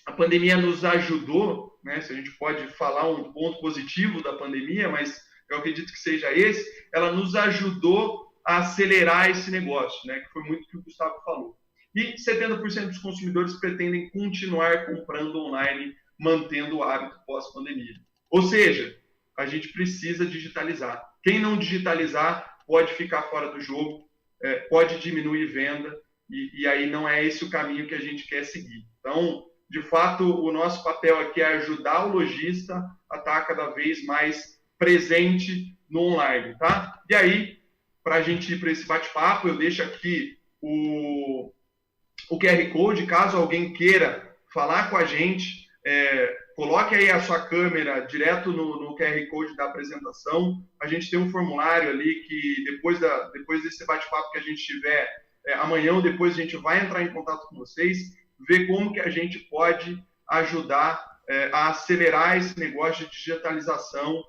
Speaker 10: a pandemia nos ajudou, né? Se a gente pode falar um ponto positivo da pandemia, mas eu acredito que seja esse, ela nos ajudou a acelerar esse negócio, né? Que foi muito o que o Gustavo falou. E 70% dos consumidores pretendem continuar comprando online, mantendo o hábito pós-pandemia. Ou seja, a gente precisa digitalizar. Quem não digitalizar pode ficar fora do jogo, pode diminuir venda, e aí não é esse o caminho que a gente quer seguir. Então, de fato, o nosso papel aqui é ajudar o lojista a estar cada vez mais presente no online, tá? E aí, para a gente ir para esse bate-papo, eu deixo aqui o QR Code, caso alguém queira falar com a gente, coloque aí a sua câmera direto no QR Code da apresentação. A gente tem um formulário ali que depois desse bate-papo que a gente tiver amanhã ou depois, a gente vai entrar em contato com vocês, ver como que a gente pode ajudar a acelerar esse negócio de digitalização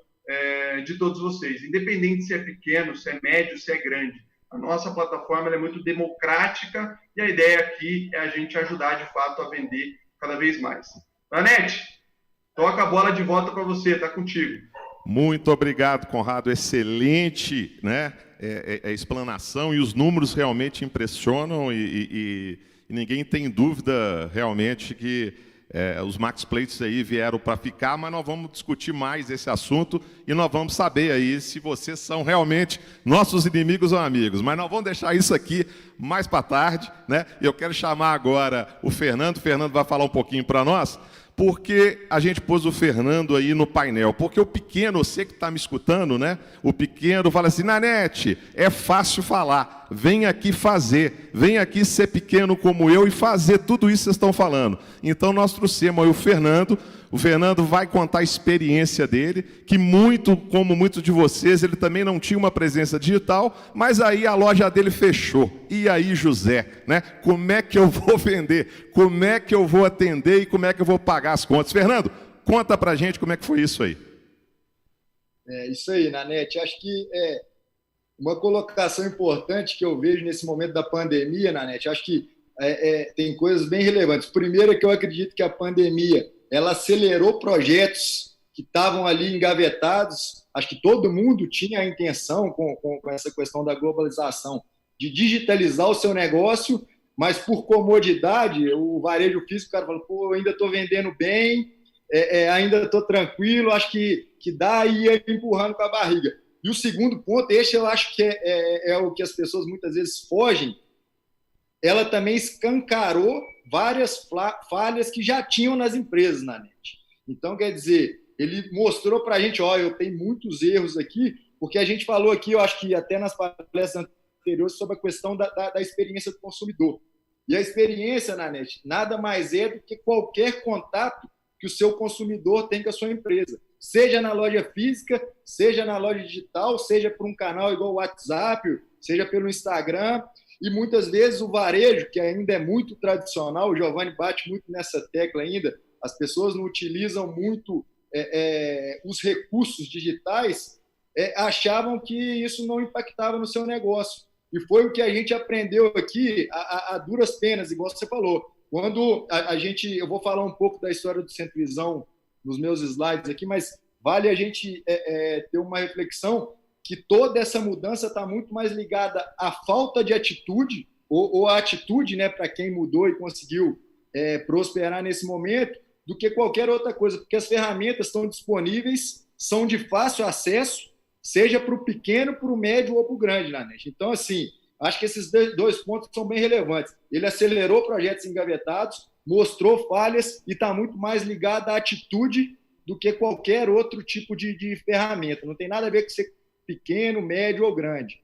Speaker 10: de todos vocês, independente se é pequeno, se é médio, se é grande. A nossa plataforma é muito democrática e a ideia aqui é a gente ajudar, de fato, a vender cada vez mais. Nanete, toca a bola de volta para você, tá contigo.
Speaker 3: Muito obrigado, Conrado. Excelente, né? A explanação, e os números realmente impressionam e ninguém tem dúvida realmente que os marketplaces aí vieram para ficar, mas nós vamos discutir mais esse assunto e nós vamos saber aí se vocês são realmente nossos inimigos ou amigos. Mas nós vamos deixar isso aqui mais para tarde, né? Eu quero chamar agora o Fernando. O Fernando vai falar um pouquinho para nós. Por que a gente pôs o Fernando aí no painel? Porque o pequeno, você que está me escutando, né? O pequeno fala assim: Nanete, é fácil falar, vem aqui fazer, vem aqui ser pequeno como eu e fazer tudo isso que vocês estão falando. Então nós trouxemos aí o Fernando vai contar a experiência dele, que como muitos de vocês, ele também não tinha uma presença digital, mas aí a loja dele fechou. E aí, José, né? Como é que eu vou vender? Como é que eu vou atender e como é que eu vou pagar as contas? Fernando, conta pra gente como é que foi isso aí.
Speaker 11: Isso aí, Nanete. Acho que uma colocação importante que eu vejo nesse momento da pandemia, Nanete, acho que tem coisas bem relevantes. Primeiro é que eu acredito que a pandemia ela acelerou projetos que estavam ali engavetados. Acho que todo mundo tinha a intenção, com essa questão da globalização, de digitalizar o seu negócio, mas por comodidade, o varejo físico, o cara falou, pô, eu ainda estou vendendo bem, ainda estou tranquilo, acho que dá e ia empurrando com a barriga. E o segundo ponto, esse eu acho que é o que as pessoas muitas vezes fogem, ela também escancarou várias falhas que já tinham nas empresas, Nanete. Então, quer dizer, ele mostrou para a gente, eu tenho muitos erros aqui, porque a gente falou aqui, eu acho que até nas palestras anteriores, sobre a questão da experiência do consumidor. E a experiência, Nanete, nada mais é do que qualquer contato que o seu consumidor tem com a sua empresa. Seja na loja física, seja na loja digital, seja por um canal igual o WhatsApp, seja pelo Instagram. E muitas vezes o varejo, que ainda é muito tradicional, o Giovanni bate muito nessa tecla ainda, as pessoas não utilizam muito os recursos digitais, achavam que isso não impactava no seu negócio. E foi o que a gente aprendeu aqui a duras penas, igual você falou. Quando eu vou falar um pouco da história do Centro Visão nos meus slides aqui, mas vale a gente ter uma reflexão que toda essa mudança está muito mais ligada à falta de atitude, ou à atitude, né, para quem mudou e conseguiu prosperar nesse momento, do que qualquer outra coisa, porque as ferramentas estão disponíveis, são de fácil acesso, seja para o pequeno, para o médio ou para o grande, Nanete. Então, assim, acho que esses dois pontos são bem relevantes. Ele acelerou projetos engavetados, mostrou falhas e está muito mais ligado à atitude do que qualquer outro tipo de ferramenta. Não tem nada a ver com ser pequeno, médio ou grande.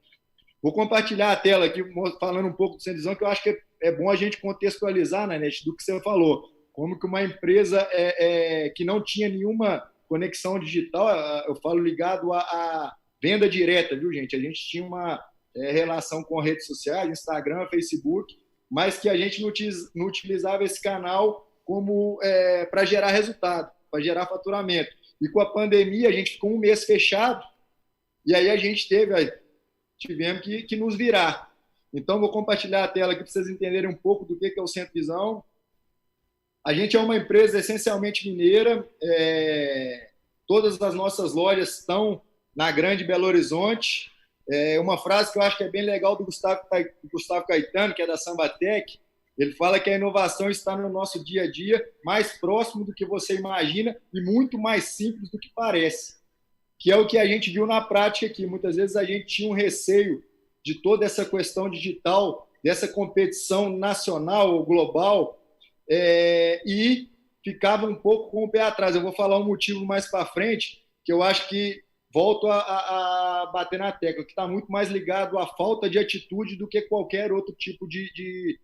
Speaker 11: Vou compartilhar a tela aqui, falando um pouco do Centro Visão, que eu acho que é bom a gente contextualizar, Nanete, do que você falou. Como que uma empresa que não tinha nenhuma conexão digital, eu falo ligado à venda direta, viu, gente? A gente tinha uma relação com redes sociais, Instagram, Facebook, mas que a gente não utilizava esse canal como para gerar resultado, para gerar faturamento. E com a pandemia, a gente ficou um mês fechado, e aí a gente tivemos que nos virar. Então, vou compartilhar a tela aqui para vocês entenderem um pouco do que é o Centro Visão. A gente é uma empresa essencialmente mineira, todas as nossas lojas estão na Grande Belo Horizonte. Uma frase que eu acho que é bem legal do Gustavo Caetano, que é da Sambatec, ele fala que a inovação está no nosso dia a dia, mais próximo do que você imagina e muito mais simples do que parece, que é o que a gente viu na prática aqui. Muitas vezes a gente tinha um receio de toda essa questão digital, dessa competição nacional ou global, e ficava um pouco com o pé atrás. Eu vou falar um motivo mais para frente, que eu acho que volto a bater na tecla, que está muito mais ligado à falta de atitude do que qualquer outro tipo de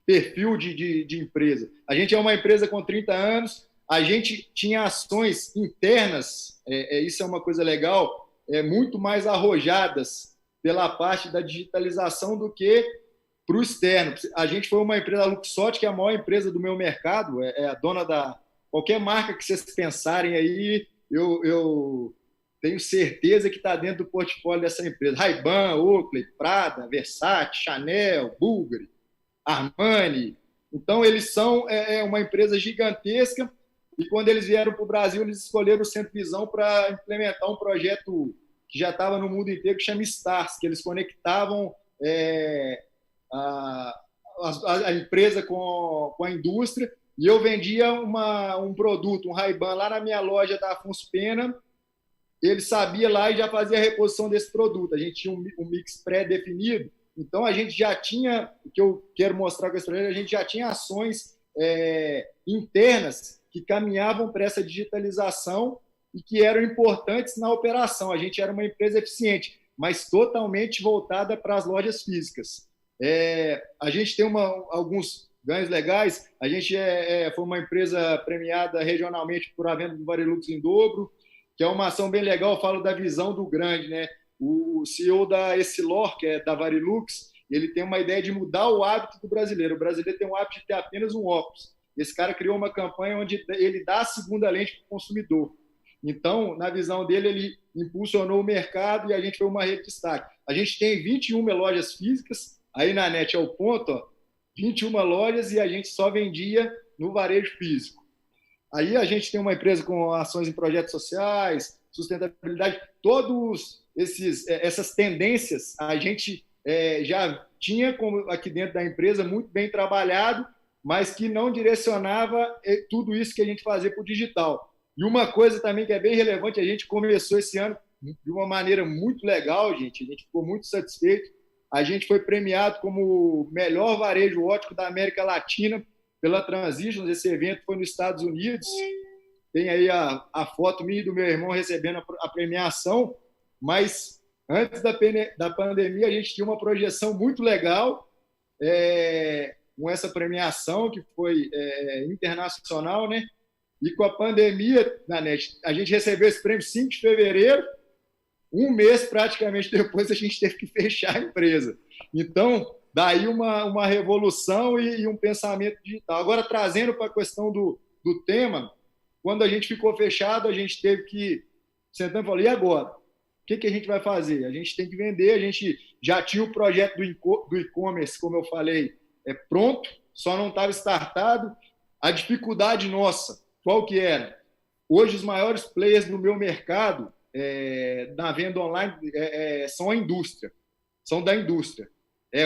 Speaker 11: perfil de empresa. A gente é uma empresa com 30 anos, a gente tinha ações internas, isso é uma coisa legal, muito mais arrojadas pela parte da digitalização do que para o externo. A gente foi uma empresa, a Luxotti, que é a maior empresa do meu mercado, é a dona da qualquer marca que vocês pensarem aí, eu tenho certeza que está dentro do portfólio dessa empresa. Ray-Ban, Oakley, Prada, Versace, Chanel, Bulgari, Armani. Então, eles são uma empresa gigantesca, e quando eles vieram para o Brasil, eles escolheram o Centro Visão para implementar um projeto que já estava no mundo inteiro, que chama Stars, que eles conectavam a empresa com a indústria, e eu vendia um produto, um Ray-Ban, lá na minha loja da Afonso Pena. Ele sabia lá e já fazia a reposição desse produto. A gente tinha um mix pré-definido, então a gente já tinha, o que eu quero mostrar com esse projeto, a gente já tinha ações internas que caminhavam para essa digitalização e que eram importantes na operação. A gente era uma empresa eficiente, mas totalmente voltada para as lojas físicas. A gente tem alguns ganhos legais. A gente foi uma empresa premiada regionalmente por a venda do Varilux em dobro, que é uma ação bem legal. Eu falo da visão do grande, né? O CEO da Essilor, que é da Varilux, ele tem uma ideia de mudar o hábito do brasileiro. O brasileiro tem um hábito de ter apenas um óculos. Esse cara criou uma campanha onde ele dá a segunda lente para o consumidor. Então, na visão dele, ele impulsionou o mercado e a gente foi uma rede de destaque. A gente tem 21 lojas físicas, aí na net é o ponto, ó, 21 lojas, e a gente só vendia no varejo físico. Aí a gente tem uma empresa com ações em projetos sociais, sustentabilidade, todas essas tendências a gente já tinha aqui dentro da empresa muito bem trabalhado, mas que não direcionava tudo isso que a gente fazia para o digital. E uma coisa também que é bem relevante, a gente começou esse ano de uma maneira muito legal, gente, a gente ficou muito satisfeito. A gente foi premiado como o melhor varejo óptico da América Latina pela Transitions. Esse evento foi nos Estados Unidos. Tem aí a foto minha e do meu irmão recebendo a premiação, mas antes da pandemia a gente tinha uma projeção muito legal com essa premiação que foi internacional, né? E com a pandemia, Nanete, a gente recebeu esse prêmio 5 de fevereiro, um mês praticamente depois a gente teve que fechar a empresa. Então, daí uma revolução e um pensamento digital. Agora, trazendo para a questão do tema, quando a gente ficou fechado, a gente teve que sentar e falar, e agora? O que a gente vai fazer? A gente tem que vender, a gente já tinha o projeto do e-commerce, como eu falei, pronto, só não estava startado. A dificuldade nossa, qual que era? Hoje, os maiores players do meu mercado, na venda online, são a indústria, são da indústria.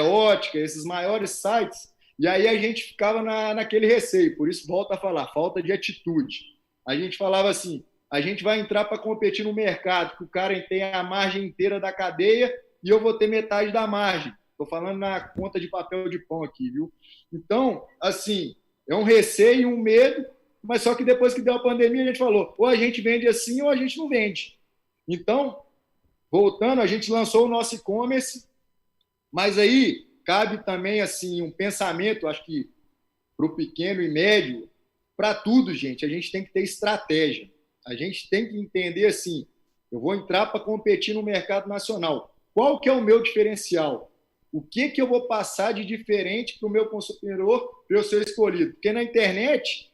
Speaker 11: Ótica, esses maiores sites, e aí a gente ficava naquele receio, por isso volta a falar, falta de atitude. A gente falava assim, a gente vai entrar para competir no mercado, que o cara tem a margem inteira da cadeia e eu vou ter metade da margem. Estou falando na conta de papel de pão aqui, viu? Então, assim, é um receio, um medo, mas só que depois que deu a pandemia, a gente falou, ou a gente vende assim ou a gente não vende. Então, voltando, a gente lançou o nosso e-commerce, mas aí cabe também assim um pensamento, acho que para o pequeno e médio, para tudo, gente, a gente tem que ter estratégia. A gente tem que entender assim, eu vou entrar para competir no mercado nacional. Qual que é o meu diferencial? O que eu vou passar de diferente para o meu consumidor para eu ser escolhido? Porque na internet,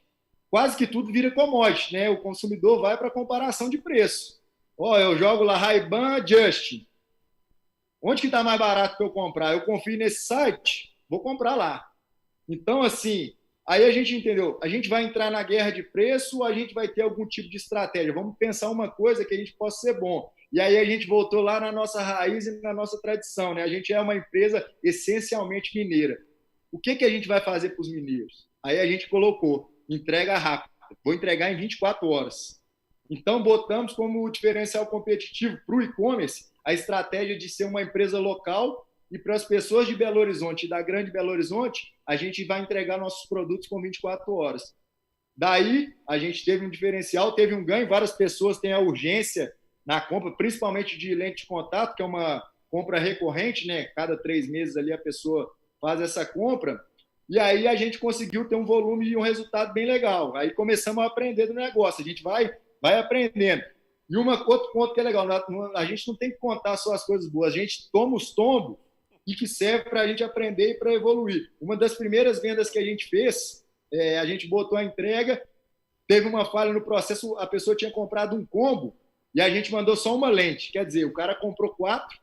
Speaker 11: quase que tudo vira commodity, né? O consumidor vai para comparação de preço. Eu jogo lá Ray-Ban, Justin. Onde que está mais barato para eu comprar? Eu confio nesse site, vou comprar lá. Então, assim, aí a gente entendeu, a gente vai entrar na guerra de preço ou a gente vai ter algum tipo de estratégia? Vamos pensar uma coisa que a gente possa ser bom. E aí a gente voltou lá na nossa raiz e na nossa tradição, né? A gente é uma empresa essencialmente mineira. O que a gente vai fazer para os mineiros? Aí a gente colocou, entrega rápida. Vou entregar em 24 horas. Então, botamos como diferencial competitivo para o e-commerce a estratégia de ser uma empresa local e para as pessoas de Belo Horizonte e da Grande Belo Horizonte, a gente vai entregar nossos produtos com 24 horas. Daí, a gente teve um diferencial, teve um ganho, várias pessoas têm a urgência na compra, principalmente de lente de contato, que é uma compra recorrente, né? Cada 3 meses ali a pessoa faz essa compra, e aí a gente conseguiu ter um volume e um resultado bem legal. Aí começamos a aprender do negócio, a gente vai aprendendo. E outro ponto que é legal, a gente não tem que contar só as coisas boas, a gente toma os tombos e que serve para a gente aprender e para evoluir. Uma das primeiras vendas que a gente fez, a gente botou a entrega, teve uma falha no processo, a pessoa tinha comprado um combo e a gente mandou só uma lente. Quer dizer, o cara comprou 4,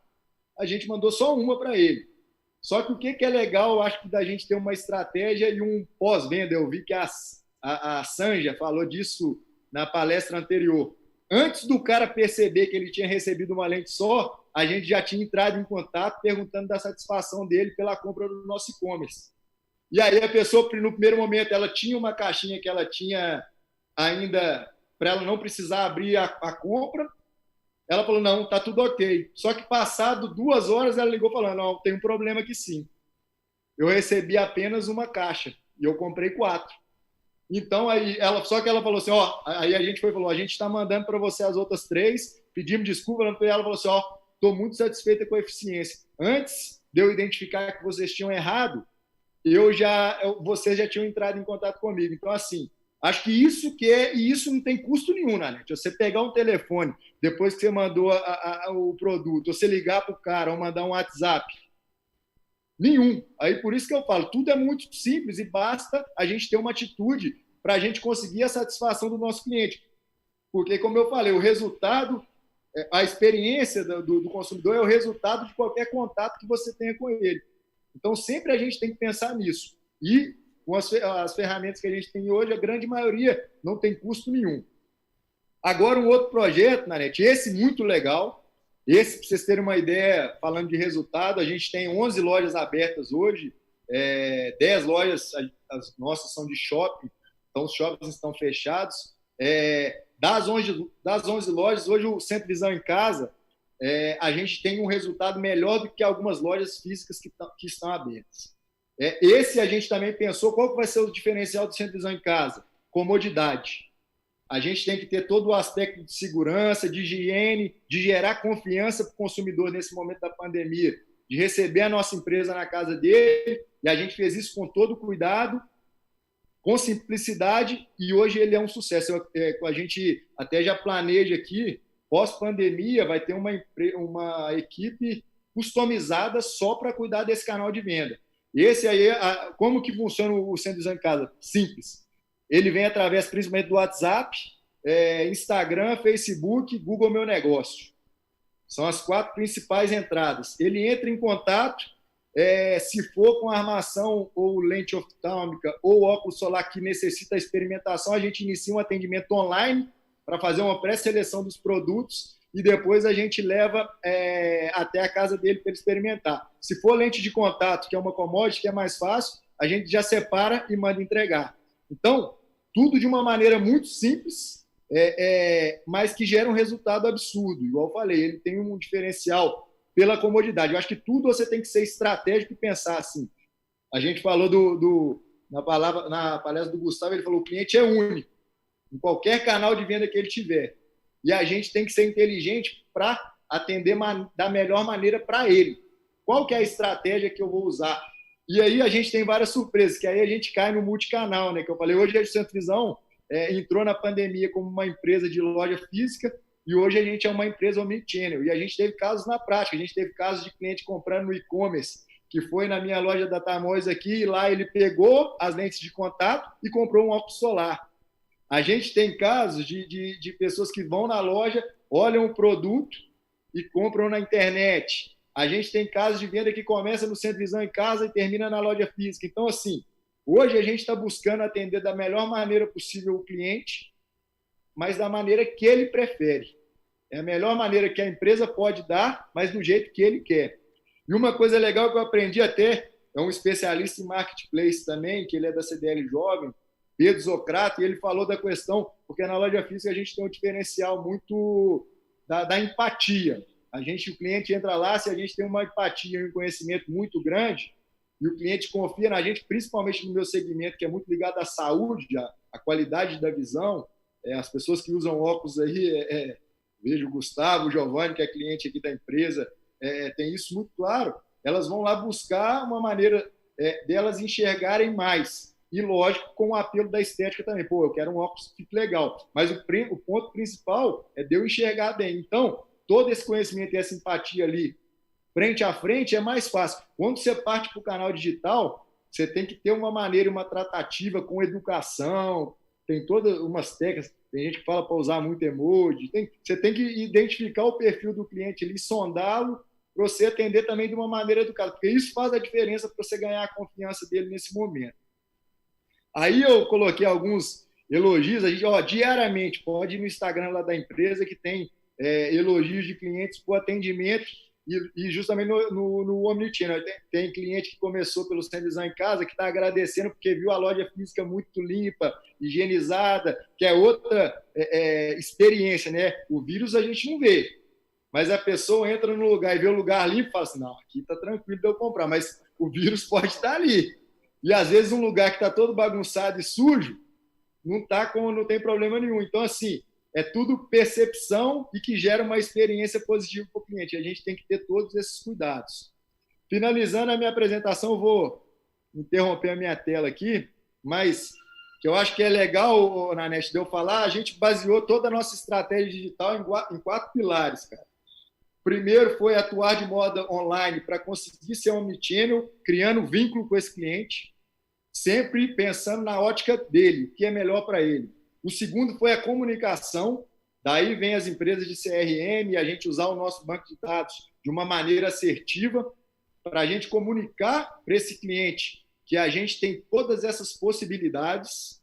Speaker 11: a gente mandou só uma para ele. Só que o que é legal, eu acho que da gente ter uma estratégia e um pós-venda. Eu vi que a Sanja falou disso na palestra anterior. Antes do cara perceber que ele tinha recebido uma lente só, a gente já tinha entrado em contato perguntando da satisfação dele pela compra do nosso e-commerce. E aí a pessoa, no primeiro momento, ela tinha uma caixinha que ela tinha ainda, para ela não precisar abrir a compra. Ela falou, não, tá tudo ok. Só que passado 2 horas, ela ligou falando, não, tem um problema aqui sim. Eu recebi apenas uma caixa e eu comprei 4. Então, só que ela falou assim, aí a gente falou, a gente está mandando para você as outras 3, pedimos desculpa, ela falou assim, estou muito satisfeita com a eficiência. Antes de eu identificar que vocês tinham errado, vocês já tinham entrado em contato comigo. Então, assim, acho que e isso não tem custo nenhum na net. Você pegar um telefone, depois que você mandou o produto, você ligar para o cara ou mandar um WhatsApp, nenhum. Aí por isso que eu falo, tudo é muito simples e basta a gente ter uma atitude para a gente conseguir a satisfação do nosso cliente. Porque, como eu falei, o resultado, a experiência do consumidor é o resultado de qualquer contato que você tenha com ele. Então, sempre a gente tem que pensar nisso. E com as ferramentas que a gente tem hoje, a grande maioria não tem custo nenhum. Agora, um outro projeto, Nanete, esse muito legal. Esse, para vocês terem uma ideia, falando de resultado, a gente tem 11 lojas abertas hoje, 10 lojas, as nossas são de shopping, então os shoppings estão fechados. Das 11 lojas, hoje o Centro Visão em Casa, a gente tem um resultado melhor do que algumas lojas físicas que estão abertas. Esse a gente também pensou, qual que vai ser o diferencial do Centro Visão em Casa? Comodidade. A gente tem que ter todo o aspecto de segurança, de higiene, de gerar confiança para o consumidor nesse momento da pandemia, de receber a nossa empresa na casa dele, e a gente fez isso com todo cuidado, com simplicidade, e hoje ele é um sucesso. A gente até já planeja aqui, pós-pandemia, vai ter uma equipe customizada só para cuidar desse canal de venda. Esse aí, como que funciona o Centro Visão em Casa? Simples.
Speaker 9: ele vem através principalmente do WhatsApp, Instagram, Facebook, Google Meu Negócio. São as 4 principais entradas. Ele entra em contato, se for com armação ou lente oftálmica ou óculos solar que necessita experimentação, a gente inicia um atendimento online para fazer uma pré-seleção dos produtos e depois a gente leva até a casa dele para ele experimentar. Se for lente de contato, que é uma commodity, que é mais fácil, a gente já separa e manda entregar. Então, tudo de uma maneira muito simples, mas que gera um resultado absurdo. Igual eu falei, ele tem um diferencial pela comodidade. Eu acho que tudo você tem que ser estratégico e pensar assim. A gente falou na palestra do Gustavo, ele falou que o cliente é único, em qualquer canal de venda que ele tiver. E a gente tem que ser inteligente para atender da melhor maneira para ele. Qual que é a estratégia que eu vou usar? E aí a gente tem várias surpresas, que aí a gente cai no multicanal, né? Que eu falei, hoje a Centro Visão entrou na pandemia como uma empresa de loja física e hoje a gente é uma empresa omnichannel. E a gente teve casos na prática, a gente teve casos de cliente comprando no e-commerce, que foi na minha loja da Tamoios aqui, e lá ele pegou as lentes de contato e comprou um óculos solar. A gente tem casos de pessoas que vão na loja, olham o produto e compram na internet. A gente tem casos de venda que começa no Centro Visão em casa e termina na loja física. Então, assim, hoje a gente está buscando atender da melhor maneira possível o cliente, mas da maneira que ele prefere. É a melhor maneira que a empresa pode dar, mas do jeito que ele quer. E uma coisa legal que eu aprendi até, é um especialista em marketplace também, que ele é da CDL Jovem, Pedro Zocrato, e ele falou da questão, porque na loja física a gente tem um diferencial muito da empatia. O cliente entra lá, se a gente tem uma empatia e um conhecimento muito grande, e o cliente confia na gente, principalmente no meu segmento, que é muito ligado à saúde, à qualidade da visão, as pessoas que usam óculos aí, vejo o Gustavo, o Giovanni, que é cliente aqui da empresa, tem isso muito claro, elas vão lá buscar uma maneira delas enxergarem mais. E, lógico, com o apelo da estética também. Pô, eu quero um óculos que fique legal. Mas o ponto principal é de eu enxergar bem. Então, todo esse conhecimento e essa empatia ali, frente a frente, é mais fácil. Quando você parte para o canal digital, você tem que ter uma maneira, uma tratativa com educação, tem todas umas técnicas, tem gente que fala para usar muito emoji, você tem que identificar o perfil do cliente ali, sondá-lo, para você atender também de uma maneira educada, porque isso faz a diferença para você ganhar a confiança dele nesse momento. Aí eu coloquei alguns elogios, a gente, diariamente, pode ir no Instagram lá da empresa que tem elogios de clientes por atendimento e justamente no Omnichannel. Tem cliente que começou pelo Centro Visão em casa que está agradecendo porque viu a loja física muito limpa, higienizada, que é outra experiência, né? O vírus a gente não vê, mas a pessoa entra no lugar e vê o lugar limpo e fala assim, não, aqui está tranquilo de eu comprar, mas o vírus pode estar ali. E, às vezes, um lugar que está todo bagunçado e sujo, não tem problema nenhum. Então, assim, é tudo percepção e que gera uma experiência positiva para o cliente. A gente tem que ter todos esses cuidados. Finalizando a minha apresentação, eu vou interromper a minha tela aqui, mas que eu acho que é legal, Nanete, de eu falar, a gente baseou toda a nossa estratégia digital em 4 pilares, cara. Primeiro foi atuar de modo online para conseguir ser omnichannel, criando vínculo com esse cliente, sempre pensando na ótica dele, o que é melhor para ele. O segundo foi a comunicação, daí vem as empresas de CRM e a gente usar o nosso banco de dados de uma maneira assertiva para a gente comunicar para esse cliente que a gente tem todas essas possibilidades.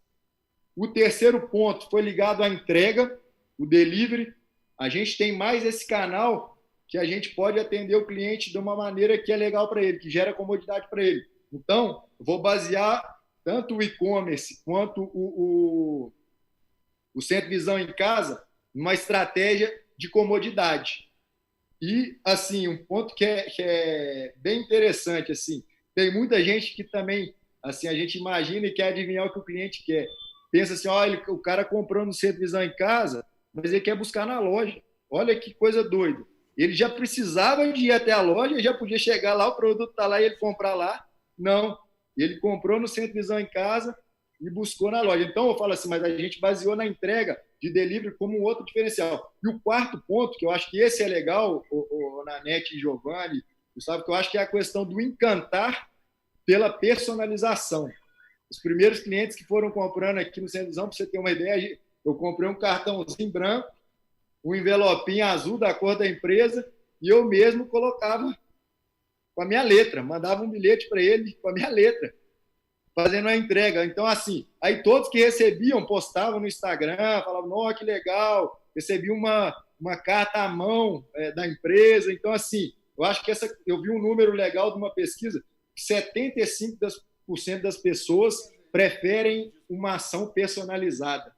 Speaker 9: O terceiro ponto foi ligado à entrega, o delivery. A gente tem mais esse canal que a gente pode atender o cliente de uma maneira que é legal para ele, que gera comodidade para ele. Então, eu vou basear tanto o e-commerce quanto o Centro Visão em casa numa estratégia de comodidade. E, assim, um ponto que é bem interessante, assim, tem muita gente que também, assim, a gente imagina e quer adivinhar o que o cliente quer. Pensa assim, olha, o cara comprou no Centro Visão em casa, mas ele quer buscar na loja. Olha que coisa doida. Ele já precisava de ir até a loja, já podia chegar lá, o produto está lá e ele comprar lá. Não, ele comprou no Centro Visão em casa e buscou na loja. Então, eu falo assim, mas a gente baseou na entrega de delivery como um outro diferencial. E o quarto ponto, que eu acho que esse é legal, o Nanete e Giovanni, Gustavo, que eu acho que é a questão do encantar pela personalização.
Speaker 11: Os primeiros clientes que foram comprando aqui no Centro de Visão, para você ter uma ideia, eu comprei um cartãozinho branco, um envelopinho azul da cor da empresa, e eu mesmo colocava com a minha letra, mandava um bilhete para ele com a minha letra, fazendo a entrega. Então, assim, aí todos que recebiam, postavam no Instagram, falavam, ó, que legal, recebi uma carta à mão da empresa. Então, assim, eu acho que eu vi um número legal de uma pesquisa, que 75% das pessoas preferem uma ação personalizada.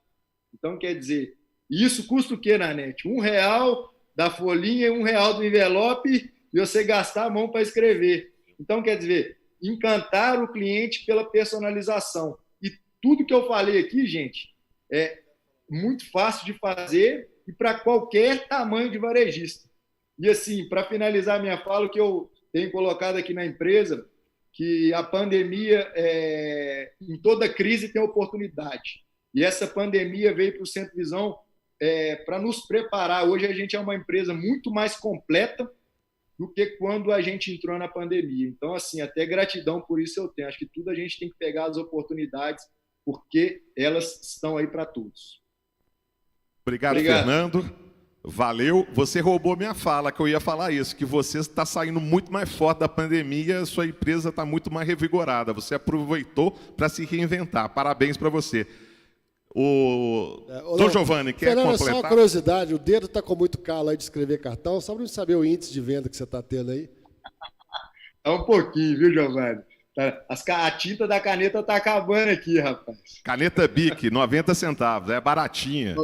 Speaker 11: Então, quer dizer, isso custa o quê, Nanete? R$1 da folhinha e R$1 do envelope e você gastar a mão para escrever. Então, quer dizer, encantar o cliente pela personalização. E tudo que eu falei aqui, gente, é muito fácil de fazer e para qualquer tamanho de varejista. E, assim, para finalizar minha fala, o que eu tenho colocado aqui na empresa, que a pandemia, em toda crise, tem oportunidade. E essa pandemia veio para o Centro Visão para nos preparar. Hoje a gente é uma empresa muito mais completa do que quando a gente entrou na pandemia. Então, assim, até gratidão por isso eu tenho. Acho que tudo a gente tem que pegar as oportunidades, porque elas estão aí para todos.
Speaker 3: Obrigado, Fernando. Valeu. Você roubou minha fala, que eu ia falar isso, que você está saindo muito mais forte da pandemia, sua empresa está muito mais revigorada. Você aproveitou para se reinventar. Parabéns para você. Dom Giovanni, quer
Speaker 8: Fernando,
Speaker 3: completar?
Speaker 8: só uma curiosidade, o dedo está com muito calo aí de escrever cartão, só para saber o índice de venda que você está tendo aí.
Speaker 11: É um pouquinho, viu, Giovanni? A tinta da caneta está acabando aqui, rapaz.
Speaker 3: Caneta Bic, 90 centavos, é baratinha.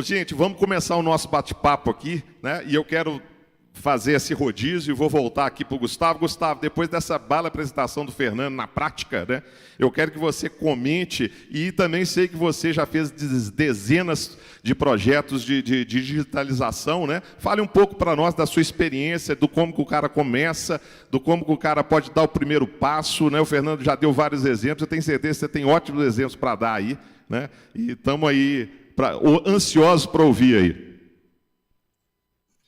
Speaker 3: Gente, vamos começar o nosso bate-papo aqui, né? E eu quero fazer esse rodízio e vou voltar aqui para o Gustavo. Gustavo, depois dessa bela apresentação do Fernando na prática, né? Eu quero que você comente, e também sei que você já fez dezenas de projetos de digitalização, né? Fale um pouco para nós da sua experiência, do como que o cara começa, do como que o cara pode dar o primeiro passo, né? O Fernando já deu vários exemplos, eu tenho certeza que você tem ótimos exemplos para dar aí, né? E estamos aí ansiosos para ouvir aí.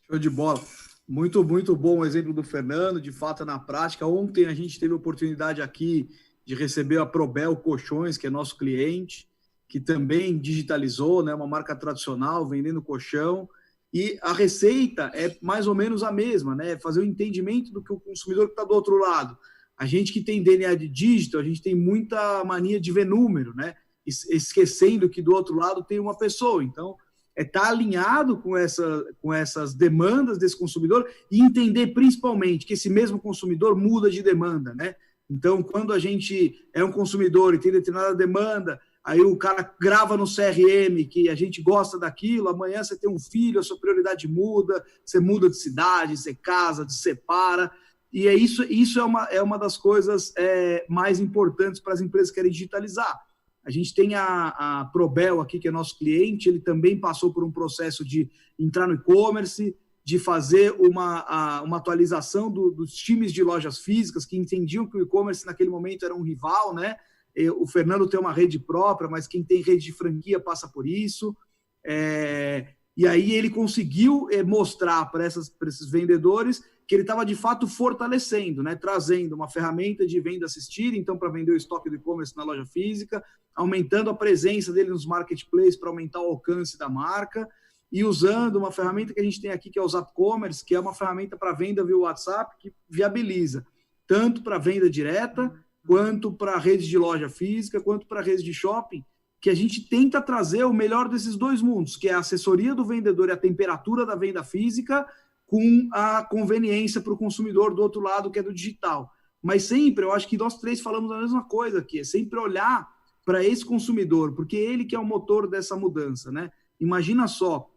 Speaker 9: Show de bola. Muito, muito bom o exemplo do Fernando, de fato, na prática. Ontem a gente teve a oportunidade aqui de receber a Probel Colchões, que é nosso cliente, que também digitalizou, né, uma marca tradicional, vendendo colchão, e a receita é mais ou menos a mesma, né, fazer o entendimento do que o consumidor que está do outro lado. A gente que tem DNA de digital, a gente tem muita mania de ver número, né, esquecendo que do outro lado tem uma pessoa. Então, estar alinhado com essas demandas desse consumidor e entender principalmente que esse mesmo consumidor muda de demanda, né? Então, quando a gente é um consumidor e tem determinada demanda, aí o cara grava no CRM que a gente gosta daquilo, amanhã você tem um filho, a sua prioridade muda, você muda de cidade, você casa, se separa, e isso é uma das coisas mais importantes para as empresas que querem digitalizar. A gente tem a Probel aqui, que é nosso cliente, ele também passou por um processo de entrar no e-commerce, de fazer uma atualização dos times de lojas físicas, que entendiam que o e-commerce naquele momento era um rival, né? O Fernando tem uma rede própria, mas quem tem rede de franquia passa por isso. E aí ele conseguiu mostrar para esses vendedores que ele estava, de fato, fortalecendo, né? Trazendo uma ferramenta de venda assistida, então, para vender o estoque do e-commerce na loja física, aumentando a presença dele nos marketplaces para aumentar o alcance da marca, e usando uma ferramenta que a gente tem aqui, que é o Zap Commerce, que é uma ferramenta para venda via WhatsApp, que viabiliza tanto para venda direta, quanto para rede de loja física, quanto para rede de shopping, que a gente tenta trazer o melhor desses dois mundos, que é a assessoria do vendedor e a temperatura da venda física, com a conveniência para o consumidor do outro lado, que é do digital. Mas sempre, eu acho que nós três falamos a mesma coisa aqui, é sempre olhar para esse consumidor, porque ele que é o motor dessa mudança, né? Imagina só,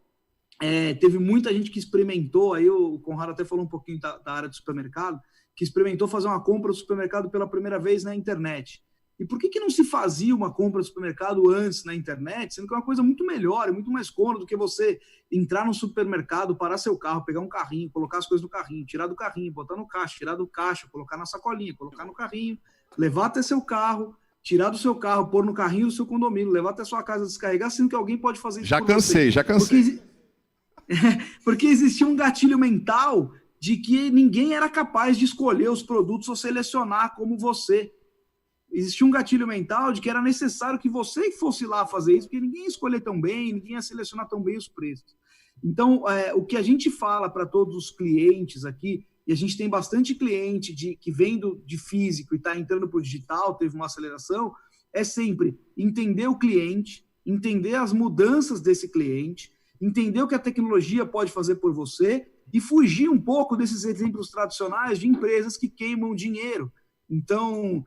Speaker 9: teve muita gente que experimentou, aí o Conrado até falou um pouquinho da área do supermercado, que experimentou fazer uma compra do supermercado pela primeira vez na internet. E por que não se fazia uma compra do supermercado antes na internet, sendo que é uma coisa muito melhor, é muito mais cômodo do que você entrar no supermercado, parar seu carro, pegar um carrinho, colocar as coisas no carrinho, tirar do carrinho, botar no caixa, tirar do caixa, colocar na sacolinha, colocar no carrinho, levar até seu carro, tirar do seu carro, pôr no carrinho do seu condomínio, levar até sua casa, descarregar, sendo que alguém pode fazer isso
Speaker 3: Já cansei.
Speaker 8: Porque existia um gatilho mental
Speaker 9: de que ninguém era capaz de escolher os produtos ou selecionar como você. Existia um gatilho mental de que era necessário que você fosse lá fazer isso, porque ninguém ia escolher tão bem, ninguém ia selecionar tão bem os preços. Então, o que a gente fala para todos os clientes aqui, e a gente tem bastante cliente que vem de físico e está entrando para o digital, teve uma aceleração, é sempre entender o cliente, entender as mudanças desse cliente, entender o que a tecnologia pode fazer por você e fugir um pouco desses exemplos tradicionais de empresas que queimam dinheiro. Então,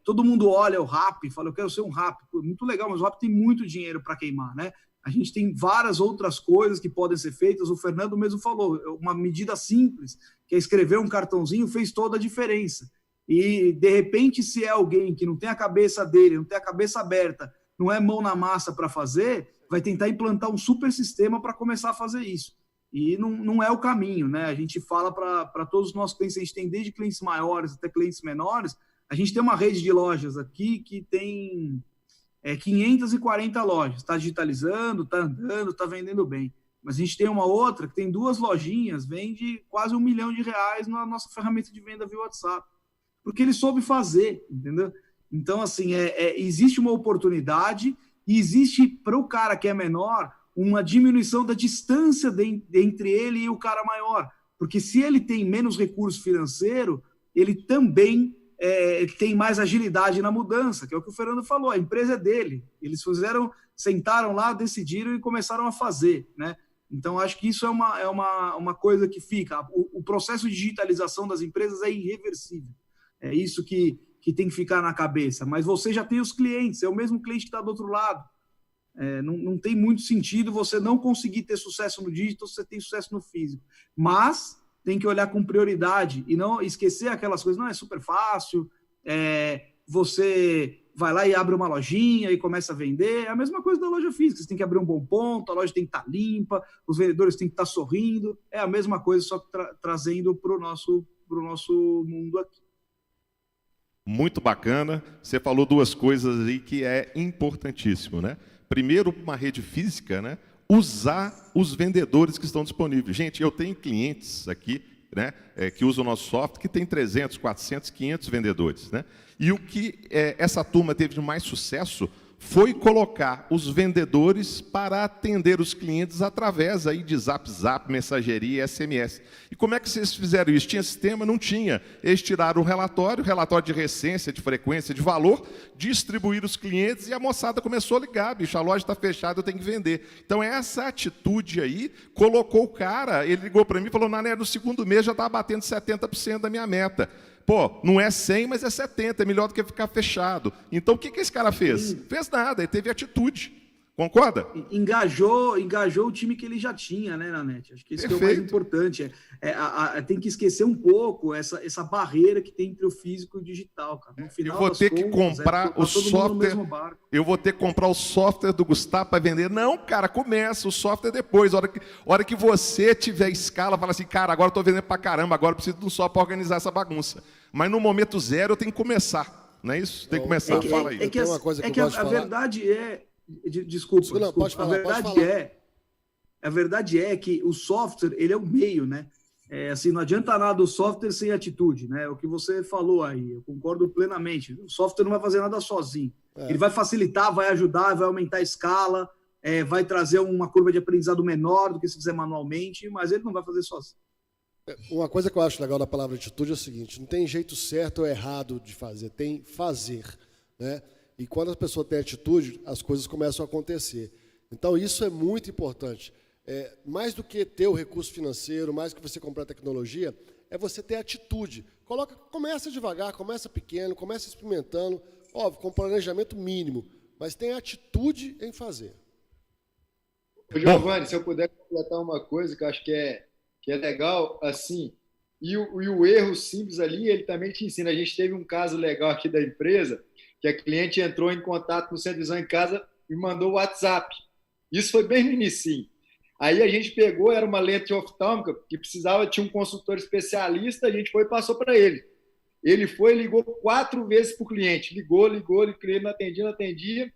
Speaker 9: todo mundo olha o Rappi e fala, eu quero ser um Rappi. Pô, muito legal, mas o Rappi tem muito dinheiro para queimar, né? A gente tem várias outras coisas que podem ser feitas. O Fernando mesmo falou, uma medida simples, que é escrever um cartãozinho, fez toda a diferença. E, de repente, se é alguém que não tem a cabeça dele, não tem a cabeça aberta, não é mão na massa para fazer, vai tentar implantar um super sistema para começar a fazer isso. E não é o caminho, né? A gente fala para todos os nossos clientes, a gente tem desde clientes maiores até clientes menores, a gente tem uma rede de lojas aqui que tem 540 lojas, está digitalizando, está andando, está vendendo bem. Mas a gente tem uma outra que tem 2 lojinhas, vende quase R$1 milhão na nossa ferramenta de venda via WhatsApp. Porque ele soube fazer, entendeu? Então, assim, existe uma oportunidade e existe, para o cara que é menor, uma diminuição da distância entre ele e o cara maior. Porque se ele tem menos recurso financeiro, ele também tem mais agilidade na mudança, que é o que o Fernando falou, a empresa é dele. Eles sentaram lá, decidiram e começaram a fazer, né? Então, acho que isso é uma coisa que fica. O processo de digitalização das empresas é irreversível. É isso que tem que ficar na cabeça. Mas você já tem os clientes, é o mesmo cliente que está do outro lado. Não tem muito sentido você não conseguir ter sucesso no digital se você tem sucesso no físico. Mas tem que olhar com prioridade e não esquecer aquelas coisas. Não, é super fácil, você vai lá e abre uma lojinha e começa a vender. É a mesma coisa da loja física. Você tem que abrir um bom ponto, a loja tem que estar limpa, os vendedores têm que estar sorrindo. É a mesma coisa, só que trazendo para o nosso mundo aqui.
Speaker 3: Muito bacana. Você falou 2 coisas aí que é importantíssimo, né? Primeiro, uma rede física, né? Usar os vendedores que estão disponíveis. Gente, eu tenho clientes aqui, né, que usam o nosso software, que tem 300, 400, 500 vendedores, né? E o que essa turma teve de mais sucesso foi colocar os vendedores para atender os clientes através aí de Zap, mensageria e SMS. E como é que vocês fizeram isso? Tinha sistema? Não tinha. Eles tiraram o relatório de recência, de frequência, de valor, distribuíram os clientes e a moçada começou a ligar. Bicho, a loja está fechada, eu tenho que vender. Então, essa atitude aí colocou o cara, ele ligou para mim e falou, Nané, no 2º mês já estava batendo 70% da minha meta. Pô, não é 100, mas é 70, é melhor do que ficar fechado. Então, o que esse cara fez? Fez nada, ele teve atitude. Concorda?
Speaker 9: Engajou o time que ele já tinha, né, Nanete? Acho que isso é o mais importante. Tem que esquecer um pouco essa barreira que tem entre o físico e o digital, cara. No final
Speaker 3: eu vou ter que comprar o software. Eu vou ter que comprar o software do Gustavo para vender. Não, cara, começa o software depois. A hora que você tiver escala, fala assim, cara, agora eu estou vendendo para caramba, agora eu preciso de um software para organizar essa bagunça. Mas no momento 0 eu tenho que começar. Não é isso? Tem que começar. Fala aí.
Speaker 9: A verdade é. Desculpa. A verdade é que o software, ele é o meio, né? Assim, não adianta nada o software sem atitude, né? O que você falou aí, eu concordo plenamente. O software não vai fazer nada sozinho. Ele vai facilitar, vai ajudar, vai aumentar a escala, vai trazer uma curva de aprendizado menor do que se fizer manualmente, mas ele não vai fazer sozinho.
Speaker 8: Uma coisa que eu acho legal da palavra atitude é o seguinte, não tem jeito certo ou errado de fazer, tem fazer, né? E quando a pessoa tem atitude, as coisas começam a acontecer. Então, isso é muito importante. Mais do que ter o recurso financeiro, mais do que você comprar tecnologia, é você ter atitude. Começa devagar, começa pequeno, começa experimentando, óbvio, com planejamento mínimo, mas tem atitude em fazer.
Speaker 11: Giovanni, se eu puder completar uma coisa que eu acho que é legal, assim, e o erro simples ali, ele também te ensina. A gente teve um caso legal aqui da empresa, que a cliente entrou em contato no Centro de Visão em Casa e mandou o WhatsApp. Isso foi bem no início. Aí a gente pegou, era uma lente oftálmica que tinha um consultor especialista, a gente foi e passou para ele. Ele foi e ligou 4 vezes para o cliente. Ligou, o cliente não atendia.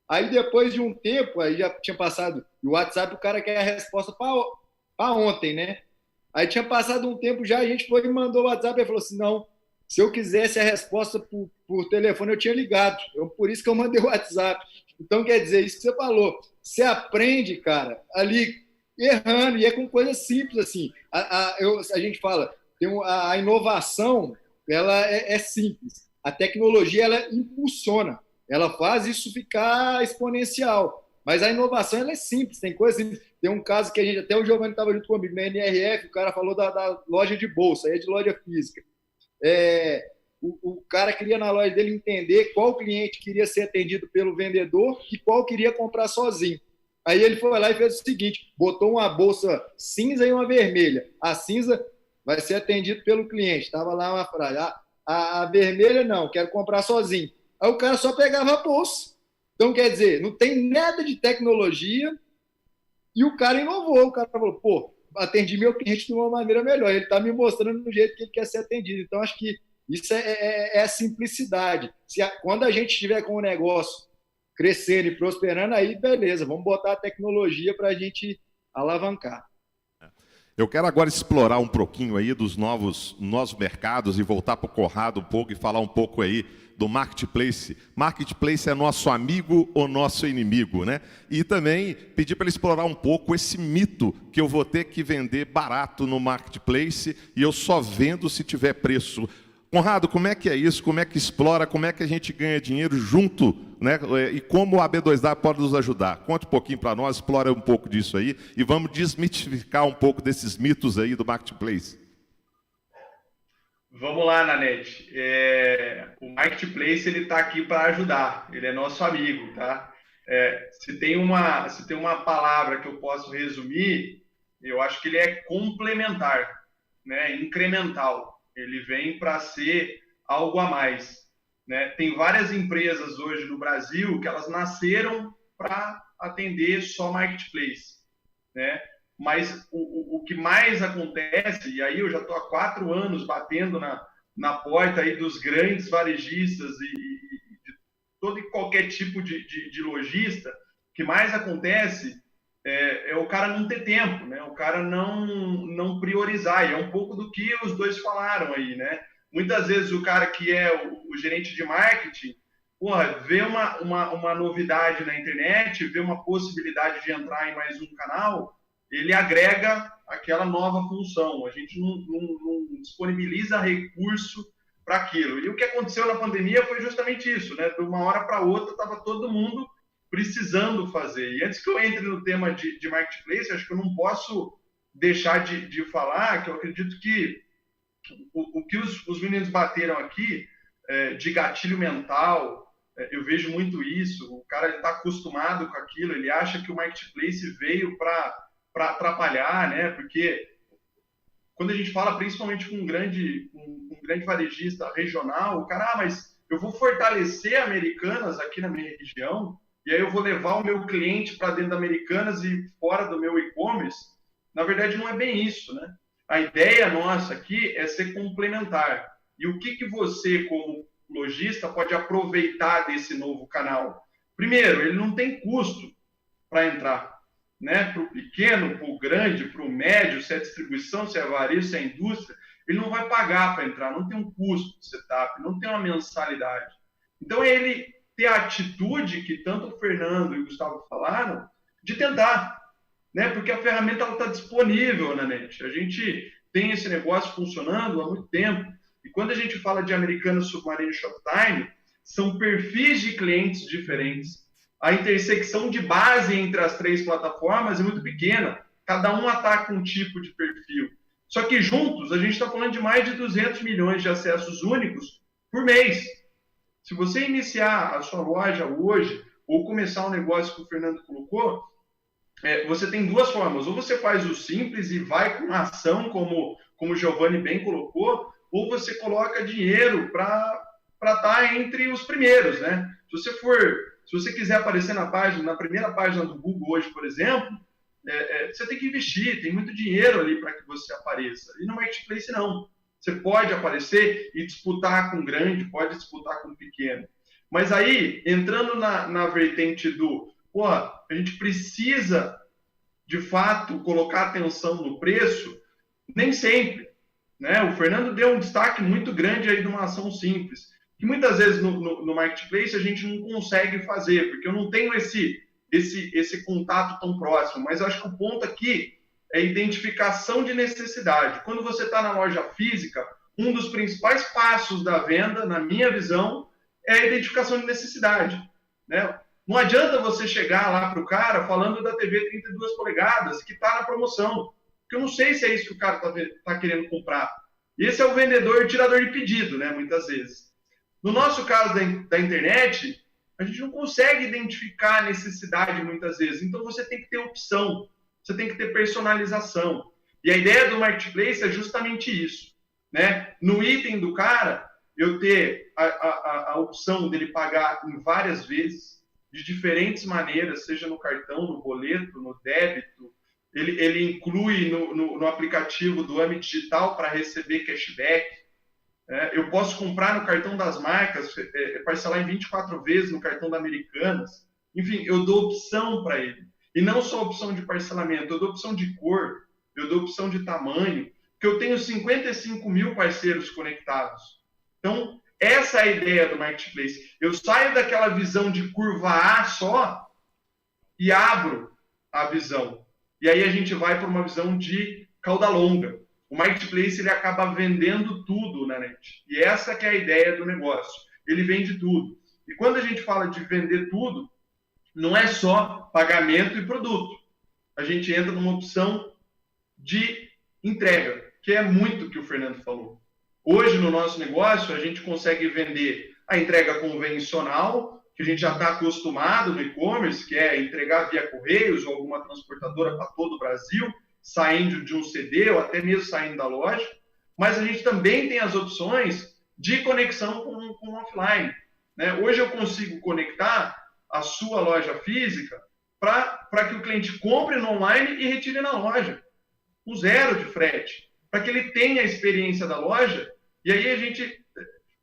Speaker 11: Aí depois de um tempo, aí já tinha passado o WhatsApp, o cara quer a resposta para ontem, né? Aí tinha passado um tempo já, a gente foi e mandou o WhatsApp e falou assim, não, se eu quisesse a resposta por telefone, eu tinha ligado. Por isso que eu mandei o WhatsApp. Então, quer dizer, isso que você falou, você aprende, cara, ali errando, e é com coisas simples, assim. A gente fala, a inovação, ela é simples. A tecnologia, ela impulsiona. Ela faz isso ficar exponencial. Mas a inovação, ela é simples. Tem coisa simples. Tem um caso que até o Giovanni estava junto comigo, na NRF, o cara falou da loja de bolsa, aí é de loja física. O cara queria na loja dele entender qual cliente queria ser atendido pelo vendedor e qual queria comprar sozinho. Aí ele foi lá e fez o seguinte, botou uma bolsa cinza e uma vermelha. A cinza vai ser atendido pelo cliente. Estava lá uma frase, a vermelha não, quero comprar sozinho. Aí o cara só pegava a bolsa. Então, quer dizer, não tem nada de tecnologia e o cara inovou. O cara falou, pô, atendi meu cliente de uma maneira melhor. Ele está me mostrando do jeito que ele quer ser atendido. Então, acho que isso é a simplicidade. Quando a gente estiver com o negócio crescendo e prosperando, aí beleza, vamos botar a tecnologia para a gente alavancar.
Speaker 3: Eu quero agora explorar um pouquinho aí dos novos mercados e voltar para o Conrado um pouco e falar um pouco aí do marketplace. Marketplace é nosso amigo ou nosso inimigo, né? E também pedir para ele explorar um pouco esse mito que eu vou ter que vender barato no marketplace e eu só vendo se tiver preço. Conrado, como é que é isso? Como é que explora? Como é que a gente ganha dinheiro junto, né? E como a B2W pode nos ajudar? Conte um pouquinho para nós, explora um pouco disso aí e vamos desmitificar um pouco desses mitos aí do marketplace.
Speaker 10: Vamos lá, Nanete. O marketplace ele está aqui para ajudar. Ele é nosso amigo, tá? Se tem uma palavra que eu posso resumir, eu acho que ele é complementar, né? Incremental. Ele vem para ser algo a mais, né? Tem várias empresas hoje no Brasil que elas nasceram para atender só marketplace, né? Mas o que mais acontece, e aí eu já estou há 4 anos batendo na porta aí dos grandes varejistas e de todo e qualquer tipo de lojista, o que mais acontece é o cara não ter tempo, né? O cara não priorizar, e é um pouco do que os dois falaram aí, né? Muitas vezes o cara que é o gerente de marketing, vê uma novidade na internet, vê uma possibilidade de entrar em mais um canal, ele agrega aquela nova função. A gente não disponibiliza recurso para aquilo. E o que aconteceu na pandemia foi justamente isso, né? De uma hora para outra estava todo mundo precisando fazer. E antes que eu entre no tema de marketplace, acho que eu não posso deixar de falar que eu acredito que o que os meninos bateram aqui de gatilho mental, eu vejo muito isso. O cara está acostumado com aquilo, ele acha que o marketplace veio para atrapalhar, né? Porque quando a gente fala principalmente com um grande varejista regional, o cara, mas eu vou fortalecer Americanas aqui na minha região, e aí eu vou levar o meu cliente para dentro da Americanas e fora do meu e-commerce. Na verdade, não é bem isso, né? A ideia nossa aqui é ser complementar. E o que você, como lojista, pode aproveitar desse novo canal? Primeiro, ele não tem custo para entrar, né? Para o pequeno, para o grande, para o médio, se é distribuição, se é varejo, se é indústria, ele não vai pagar para entrar, não tem um custo de setup, não tem uma mensalidade. Então, ele ter a atitude que tanto o Fernando e o Gustavo falaram, de tentar, né? Porque a ferramenta está disponível na net. A gente tem esse negócio funcionando há muito tempo. E quando a gente fala de Americanas, Submarino e Shoptime, são perfis de clientes diferentes. A intersecção de base entre as 3 plataformas é muito pequena. Cada um ataca um tipo de perfil. Só que juntos, a gente está falando de mais de 200 milhões de acessos únicos por mês. Se você iniciar a sua loja hoje, ou começar um negócio que o Fernando colocou, você tem 2 formas. Ou você faz o simples e vai com ação, como o Giovanni bem colocou, ou você coloca dinheiro para estar entre os primeiros, né? Se você quiser aparecer na primeira página do Google hoje, por exemplo, você tem que investir, tem muito dinheiro ali para que você apareça. E no Marketplace não. Você pode aparecer e disputar com grande, pode disputar com pequeno. Mas aí, entrando na vertente a gente precisa, de fato, colocar atenção no preço, Nem sempre. Né? O Fernando deu um destaque muito grande aí de uma ação simples, que muitas vezes no marketplace a gente não consegue fazer, porque eu não tenho esse contato tão próximo, mas eu acho que o ponto aqui é a identificação de necessidade. Quando você está na loja física, um dos principais passos da venda, na minha visão, é a identificação de necessidade. Né? Não adianta você chegar lá para o cara falando da TV 32 polegadas, que está na promoção, porque eu não sei se é isso que o cara está querendo comprar. Esse é o vendedor tirador de pedido, né, muitas vezes. No nosso caso da internet, a gente não consegue identificar a necessidade muitas vezes. Então, você tem que ter opção, você tem que ter personalização. E a ideia do marketplace é justamente isso. Né? No item do cara, eu ter a opção dele pagar em várias vezes, de diferentes maneiras, seja no cartão, no boleto, no débito. Ele inclui no aplicativo do AMI Digital para receber cashback. Eu posso comprar no cartão das marcas, parcelar em 24 vezes no cartão da Americanas. Enfim, eu dou opção para ele. E não só opção de parcelamento, eu dou opção de cor, eu dou opção de tamanho, porque eu tenho 55 mil parceiros conectados. Então, essa é a ideia do marketplace. Eu saio daquela visão de curva A só e abro a visão. E aí a gente vai para uma visão de cauda longa. O marketplace ele acaba vendendo tudo na net. E essa que é a ideia do negócio. Ele vende tudo. E quando a gente fala de vender tudo, não é só pagamento e produto. A gente entra numa opção de entrega, que é muito o que o Fernando falou. Hoje, no nosso negócio, a gente consegue vender a entrega convencional, que a gente já está acostumado no e-commerce, que é entregar via Correios ou alguma transportadora para todo o Brasil, saindo de um CD ou até mesmo saindo da loja. Mas a gente também tem as opções de conexão com o offline. Né? Hoje eu consigo conectar a sua loja física para que o cliente compre no online e retire na loja, com zero de frete, para que ele tenha a experiência da loja. E aí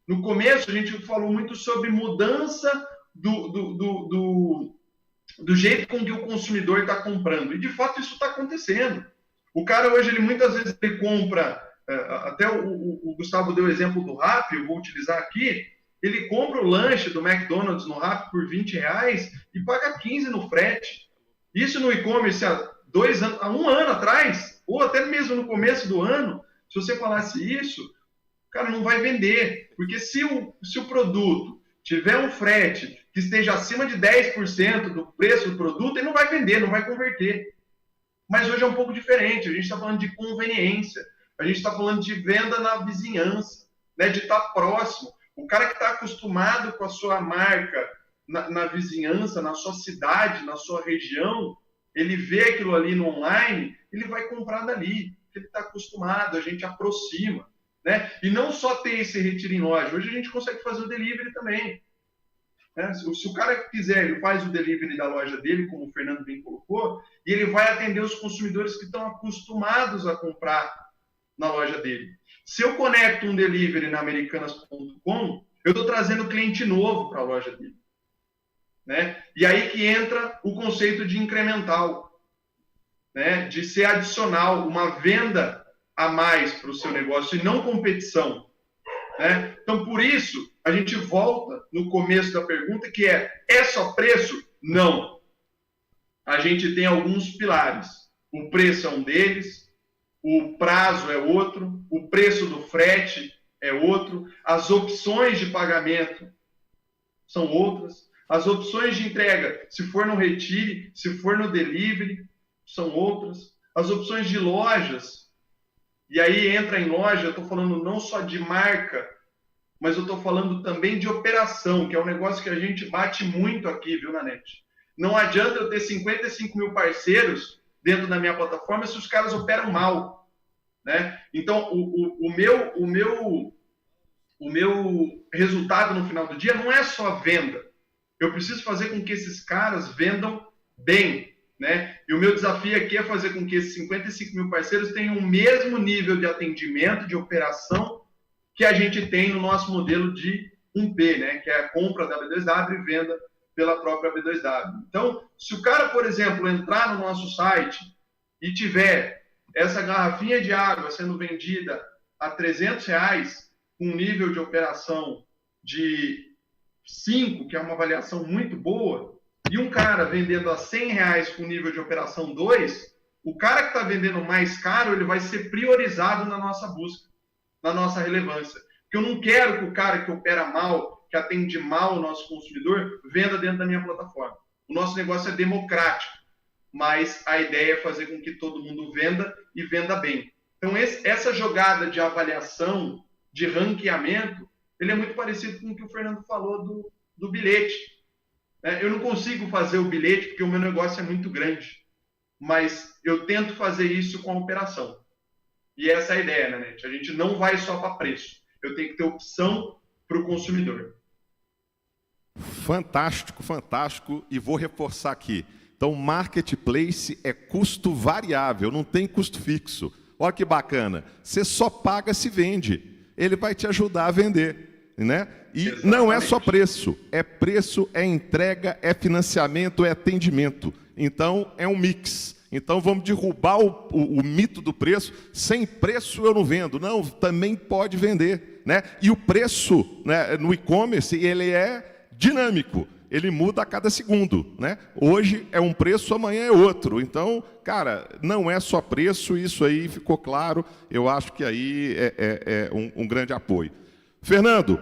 Speaker 10: no começo a gente falou muito sobre mudança do jeito com que o consumidor está comprando. E de fato isso está acontecendo. O cara hoje, muitas vezes ele compra, até o Gustavo deu o exemplo do Rappi, eu vou utilizar aqui, ele compra o lanche do McDonald's no Rappi por R$20 e paga 15 no frete. Isso no e-commerce há um ano atrás, ou até mesmo no começo do ano, se você falasse isso, o cara não vai vender. Porque se o produto tiver um frete que esteja acima de 10% do preço do produto, ele não vai vender, não vai converter. Mas hoje é um pouco diferente. A gente está falando de conveniência. A gente está falando de venda na vizinhança, né? De estar próximo. O cara que está acostumado com a sua marca na vizinhança, na sua cidade, na sua região, ele vê aquilo ali no online, ele vai comprar dali. Ele está acostumado, a gente aproxima. Né? E não só ter esse retiro em loja. Hoje a gente consegue fazer o delivery também. Né? Se o cara quiser, ele faz o delivery da loja dele, como o Fernando bem colocou, e ele vai atender os consumidores que estão acostumados a comprar na loja dele. Se eu conecto um delivery na Americanas.com, eu estou trazendo cliente novo para a loja dele. Né? E aí que entra o conceito de incremental, né? De ser adicional, uma venda a mais para o seu negócio e não competição. Né? Então, por isso, a gente volta no começo da pergunta, que é só preço? Não. A gente tem alguns pilares. O preço é um deles, o prazo é outro, o preço do frete é outro, as opções de pagamento são outras, as opções de entrega, se for no retire, se for no delivery, são outras, as opções de lojas. E aí entra em loja, eu estou falando não só de marca, mas eu estou falando também de operação, que é um negócio que a gente bate muito aqui, viu, na net. Não adianta eu ter 55 mil parceiros dentro da minha plataforma se os caras operam mal. Né? Então, o meu resultado no final do dia não é só venda. Eu preciso fazer com que esses caras vendam bem. Né? E o meu desafio aqui é fazer com que esses 55 mil parceiros tenham o mesmo nível de atendimento, de operação, que a gente tem no nosso modelo de 1P, né? Que é a compra da B2W e venda pela própria B2W. Então, se o cara, por exemplo, entrar no nosso site e tiver essa garrafinha de água sendo vendida a R$300, com um nível de operação de 5, que é uma avaliação muito boa, e um cara vendendo a R$100 com nível de operação 2, o cara que está vendendo mais caro, ele vai ser priorizado na nossa busca, na nossa relevância. Porque eu não quero que o cara que opera mal, que atende mal o nosso consumidor, venda dentro da minha plataforma. O nosso negócio é democrático, mas a ideia é fazer com que todo mundo venda e venda bem. Então, essa jogada de avaliação, de ranqueamento, ele é muito parecido com o que o Fernando falou do bilhete. Eu não consigo fazer o bilhete porque o meu negócio é muito grande, mas eu tento fazer isso com a operação. E essa é a ideia, né, Net? A gente não vai só para preço. Eu tenho que ter opção para o consumidor.
Speaker 3: Fantástico, fantástico. E vou reforçar aqui. Então, marketplace é custo variável, não tem custo fixo. Olha que bacana. Você só paga se vende. Ele vai te ajudar a vender, né? E exatamente. Não é só preço, é entrega, é financiamento, é atendimento. Então, é um mix. Então, vamos derrubar o mito do preço. Sem preço eu não vendo. Não, também pode vender, né? E o preço, né, no e-commerce, ele é dinâmico. Ele muda a cada segundo, né? Hoje é um preço, amanhã é outro. Então, cara, não é só preço, isso aí ficou claro. Eu acho que aí é um grande apoio. Fernando,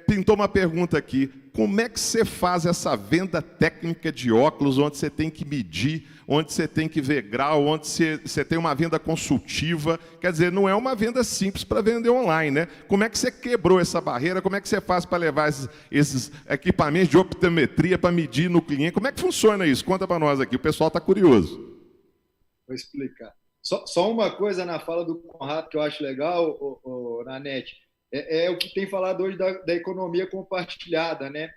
Speaker 3: pintou uma pergunta aqui. Como é que você faz essa venda técnica de óculos, onde você tem que medir, onde você tem que ver grau, onde você tem uma venda consultiva? Quer dizer, não é uma venda simples para vender online, né? Como é que você quebrou essa barreira? Como é que você faz para levar esses equipamentos de optometria para medir no cliente? Como é que funciona isso? Conta para nós aqui, o pessoal está curioso.
Speaker 11: Vou explicar. Só uma coisa na fala do Conrado que eu acho legal, Nanete. É o que tem falado hoje da economia compartilhada, né?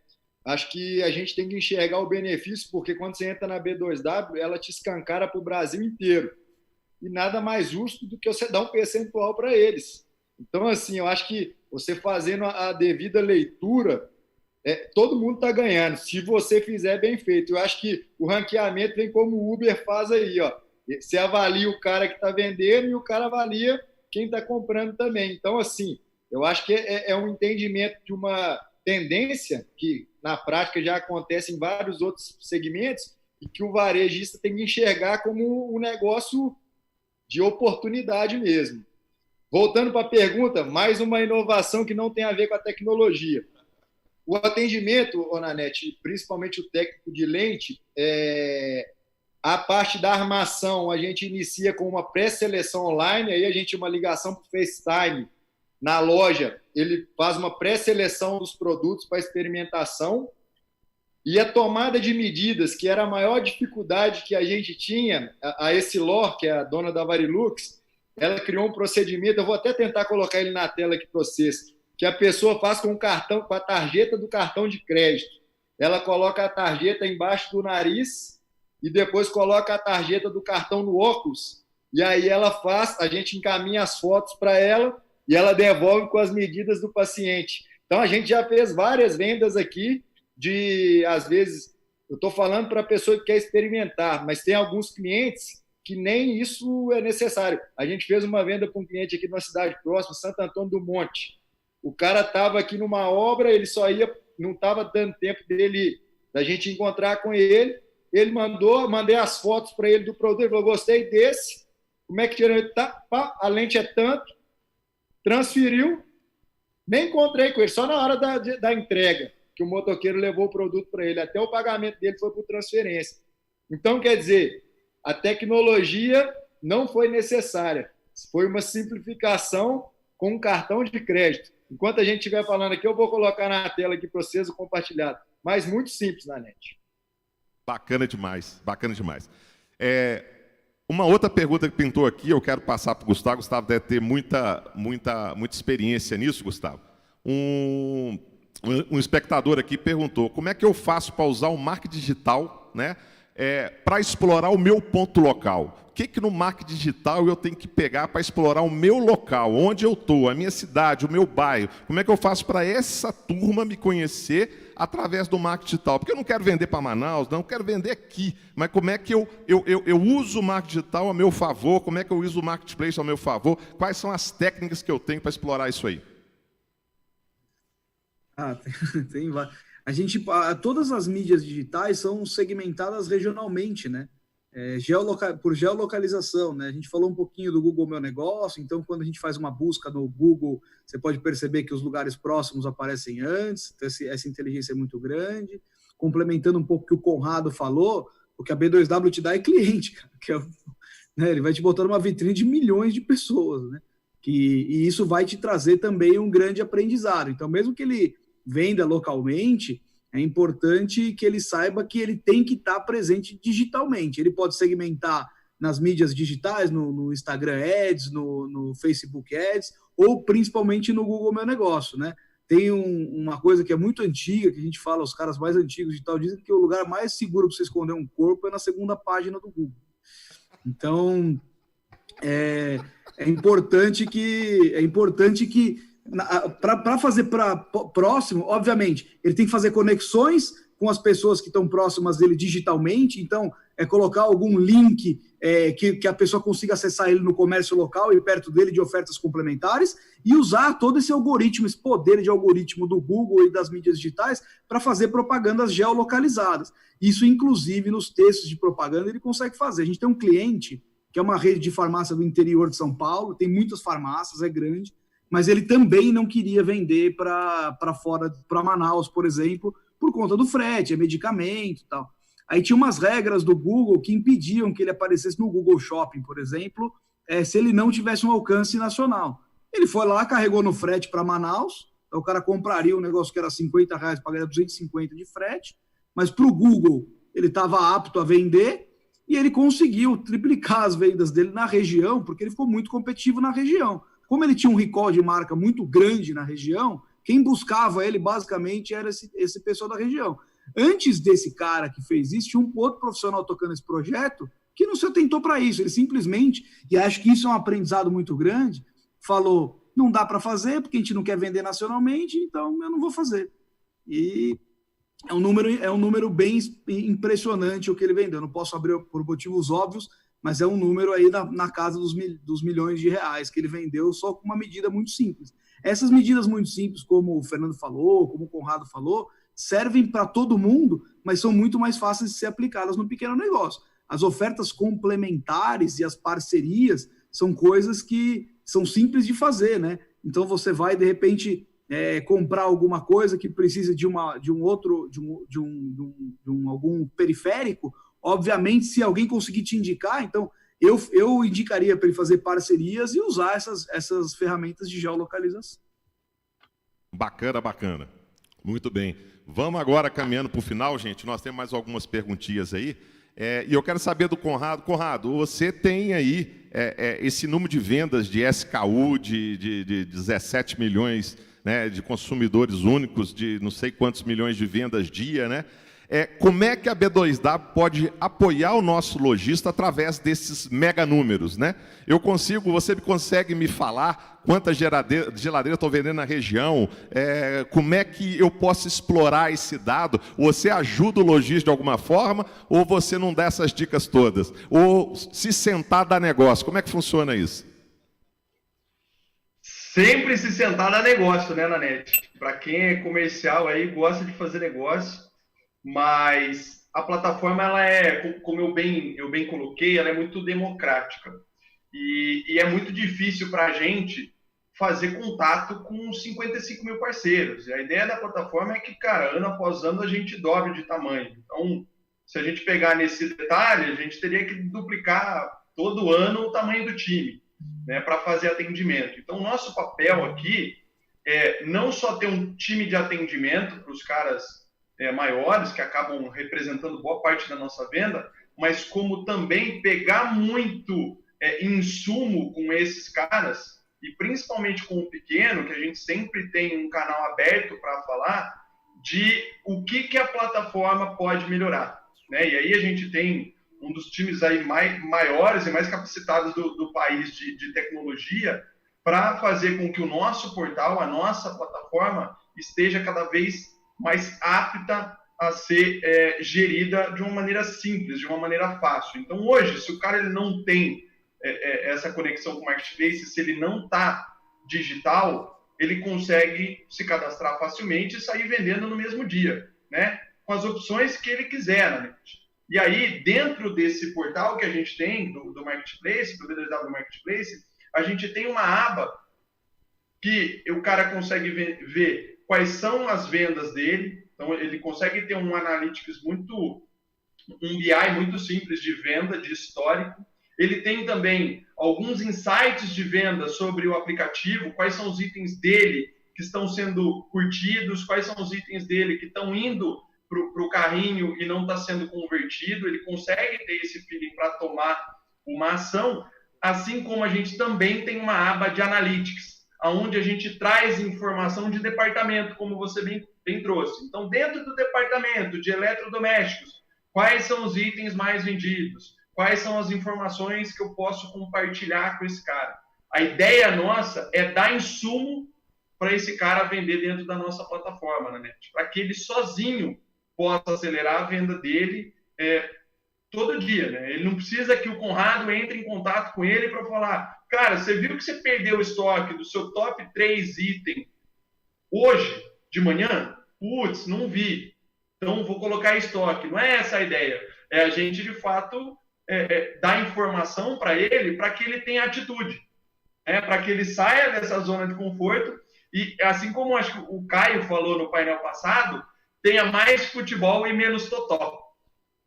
Speaker 11: Acho que a gente tem que enxergar o benefício, porque quando você entra na B2W, ela te escancara para o Brasil inteiro. E nada mais justo do que você dar um percentual para eles. Então, assim, eu acho que você fazendo a devida leitura, todo mundo está ganhando, se você fizer bem feito. Eu acho que o ranqueamento vem como o Uber faz aí, ó. Você avalia o cara que está vendendo e o cara avalia quem está comprando também. Então, assim, eu acho que é um entendimento de uma tendência que, na prática, já acontece em vários outros segmentos e que o varejista tem que enxergar como um negócio de oportunidade mesmo. Voltando para a pergunta, mais uma inovação que não tem a ver com a tecnologia. O atendimento, Nanete, principalmente o técnico de lente, a parte da armação a gente inicia com uma pré-seleção online, aí a gente uma ligação para o FaceTime. Na loja, ele faz uma pré-seleção dos produtos para experimentação e a tomada de medidas, que era a maior dificuldade que a gente tinha, a Essilor, que é a dona da Varilux, ela criou um procedimento, eu vou até tentar colocar ele na tela aqui para vocês, que a pessoa faz com a tarjeta do cartão de crédito. Ela coloca a tarjeta embaixo do nariz e depois coloca a tarjeta do cartão no óculos, e aí a gente encaminha as fotos para ela, e ela devolve com as medidas do paciente. Então, a gente já fez várias vendas aqui às vezes, eu estou falando para a pessoa que quer experimentar, mas tem alguns clientes que nem isso é necessário. A gente fez uma venda para um cliente aqui numa cidade próxima, Santo Antônio do Monte. O cara estava aqui numa obra, ele só ia, não estava dando tempo da gente encontrar com ele. Ele mandei as fotos para ele do produto, ele falou, gostei desse, como é que tira? Tá, a lente é tanto, transferiu, nem encontrei com ele, só na hora da entrega, que o motoqueiro levou o produto para ele, até o pagamento dele foi por transferência. Então, quer dizer, a tecnologia não foi necessária, foi uma simplificação com um cartão de crédito. Enquanto a gente estiver falando aqui, eu vou colocar na tela aqui para vocês o compartilhado, mas muito simples na net.
Speaker 3: Bacana demais, bacana demais. Uma outra pergunta que pintou aqui, eu quero passar para o Gustavo. Gustavo deve ter muita experiência nisso, Gustavo. Um espectador aqui perguntou, como é que eu faço para usar o marketing digital, né, para explorar o meu ponto local? O que no marketing digital eu tenho que pegar para explorar o meu local, onde eu estou, a minha cidade, o meu bairro? Como é que eu faço para essa turma me conhecer através do marketing digital? Porque eu não quero vender para Manaus, não, eu quero vender aqui. Mas como é que eu uso o marketing digital a meu favor? Como é que eu uso o marketplace a meu favor? Quais são as técnicas que eu tenho para explorar isso aí?
Speaker 9: Tem todas as mídias digitais são segmentadas regionalmente, né? Por geolocalização, né? A gente falou um pouquinho do Google Meu Negócio, então quando a gente faz uma busca no Google, você pode perceber que os lugares próximos aparecem antes, então essa inteligência é muito grande. Complementando um pouco o que o Conrado falou, o que a B2W te dá é cliente, cara, né? Ele vai te botar numa vitrine de milhões de pessoas, né? E isso vai te trazer também um grande aprendizado. Então, mesmo que ele venda localmente, é importante que ele saiba que ele tem que estar presente digitalmente. Ele pode segmentar nas mídias digitais, no Instagram Ads, no Facebook Ads, ou principalmente no Google Meu Negócio, né? Tem uma coisa que é muito antiga, que a gente fala, os caras mais antigos de tal, dizem que o lugar mais seguro para você esconder um corpo é na segunda página do Google. Então, é importante que para fazer para próximo, obviamente, ele tem que fazer conexões com as pessoas que estão próximas dele digitalmente, então colocar algum link que a pessoa consiga acessar ele no comércio local e perto dele de ofertas complementares, e usar todo esse algoritmo, esse poder de algoritmo do Google e das mídias digitais para fazer propagandas geolocalizadas. Isso, inclusive, nos textos de propaganda, ele consegue fazer. A gente tem um cliente que é uma rede de farmácia do interior de São Paulo, tem muitas farmácias, é grande, mas ele também não queria vender para fora, para Manaus, por exemplo, por conta do frete, medicamento e tal. Aí tinha umas regras do Google que impediam que ele aparecesse no Google Shopping, por exemplo, se ele não tivesse um alcance nacional. Ele foi lá, carregou no frete para Manaus, então o cara compraria um negócio que era R$50, pagaria 250 de frete, mas para o Google ele estava apto a vender, e ele conseguiu triplicar as vendas dele na região, porque ele ficou muito competitivo na região. Como ele tinha um recall de marca muito grande na região, quem buscava ele basicamente era esse pessoal da região. Antes desse cara que fez isso, tinha um outro profissional tocando esse projeto que não se atentou para isso. Ele simplesmente, e acho que isso é um aprendizado muito grande, falou, não dá para fazer porque a gente não quer vender nacionalmente, então eu não vou fazer. E é um número bem impressionante o que ele vendeu. Eu não posso abrir por motivos óbvios, mas é um número aí na casa dos milhões de reais que ele vendeu só com uma medida muito simples. Essas medidas muito simples, como o Fernando falou, como o Conrado falou, servem para todo mundo, mas são muito mais fáceis de ser aplicadas no pequeno negócio. As ofertas complementares e as parcerias são coisas que são simples de fazer, né? Então você vai, de repente, comprar alguma coisa que precisa de algum periférico. Obviamente, se alguém conseguir te indicar, então eu indicaria para ele fazer parcerias e usar essas ferramentas de geolocalização.
Speaker 3: Bacana. Muito bem. Vamos agora caminhando para o final, gente. Nós temos mais algumas perguntinhas aí. E eu quero saber do Conrado. Conrado, você tem aí esse número de vendas de SKU de 17 milhões, né, de consumidores únicos, de não sei quantos milhões de vendas dia, né? Como é que a B2W pode apoiar o nosso lojista através desses mega números, né? Você consegue me falar quantas geladeiras estão vendendo na região? Como é que eu posso explorar esse dado? Você ajuda o lojista de alguma forma ou você não dá essas dicas todas? Ou se sentar dá negócio? Como é que funciona isso?
Speaker 10: Sempre se sentar dá negócio, né, Nanete? Para quem é comercial aí, gosta de fazer negócio. Mas a plataforma, ela como eu bem coloquei, ela é muito democrática. E é muito difícil para a gente fazer contato com 55 mil parceiros. E a ideia da plataforma é que, cara, ano após ano a gente dobre de tamanho. Então, se a gente pegar nesse detalhe, a gente teria que duplicar todo ano o tamanho do time, né, para fazer atendimento. Então, o nosso papel aqui é não só ter um time de atendimento para os caras maiores, que acabam representando boa parte da nossa venda, mas como também pegar muito insumo com esses caras, e principalmente com o pequeno, que a gente sempre tem um canal aberto para falar de o que a plataforma pode melhorar, né? E aí a gente tem um dos times aí maiores e mais capacitados do país de tecnologia, para fazer com que o nosso portal, a nossa plataforma, esteja cada vez mais apta a ser gerida de uma maneira simples, de uma maneira fácil. Então, hoje, se o cara ele não tem essa conexão com o Marketplace, se ele não está digital, ele consegue se cadastrar facilmente e sair vendendo no mesmo dia, né? Com as opções que ele quiser na net. E aí, dentro desse portal que a gente tem, do Marketplace, do BW Marketplace, a gente tem uma aba que o cara consegue ver quais são as vendas dele. Então, ele consegue ter um analytics um BI muito simples de venda, de histórico. Ele tem também alguns insights de venda sobre o aplicativo, quais são os itens dele que estão sendo curtidos, quais são os itens dele que estão indo para o carrinho e não está sendo convertido. Ele consegue ter esse feeling para tomar uma ação, assim como a gente também tem uma aba de Analytics, onde a gente traz informação de departamento, como você bem trouxe. Então, dentro do departamento de eletrodomésticos, quais são os itens mais vendidos? Quais são as informações que eu posso compartilhar com esse cara? A ideia nossa é dar insumo para esse cara vender dentro da nossa plataforma, na net, para que ele sozinho possa acelerar a venda dele todo dia, né? Ele não precisa que o Conrado entre em contato com ele para falar: cara, você viu que você perdeu o estoque do seu top 3 item hoje, de manhã? Putz, não vi. Então, vou colocar em estoque. Não é essa a ideia. É a gente, de fato, dar informação para ele, para que ele tenha atitude. Para que ele saia dessa zona de conforto. E, assim como acho que o Caio falou no painel passado, tenha mais futebol e menos totó.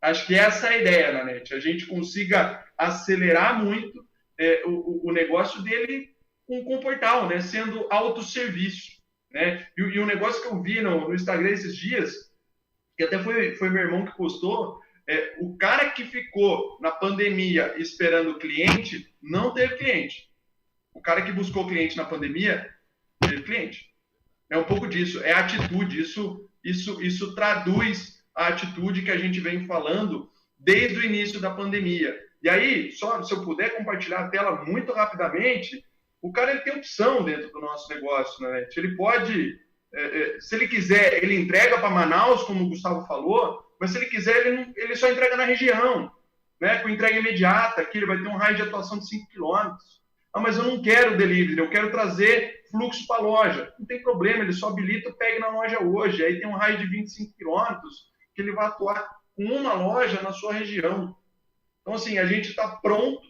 Speaker 10: Acho que essa é a ideia na net. A gente consiga acelerar muito o negócio dele com o portal, né? Sendo autosserviço, né? E um negócio que eu vi no Instagram esses dias, que até foi meu irmão que postou, o cara que ficou na pandemia esperando cliente, não teve cliente. O cara que buscou cliente na pandemia, teve cliente. É um pouco disso, é atitude. Isso traduz a atitude que a gente vem falando desde o início da pandemia. E aí, só se eu puder compartilhar a tela muito rapidamente, o cara ele tem opção dentro do nosso negócio, né? Ele pode, se ele quiser, ele entrega para Manaus, como o Gustavo falou, mas se ele quiser, ele só entrega na região, né? Com entrega imediata, que ele vai ter um raio de atuação de 5 km. Ah, mas eu não quero delivery, eu quero trazer fluxo para a loja. Não tem problema, ele só habilita o pegue na loja hoje. Aí tem um raio de 25 km que ele vai atuar com uma loja na sua região. Então, assim, a gente está pronto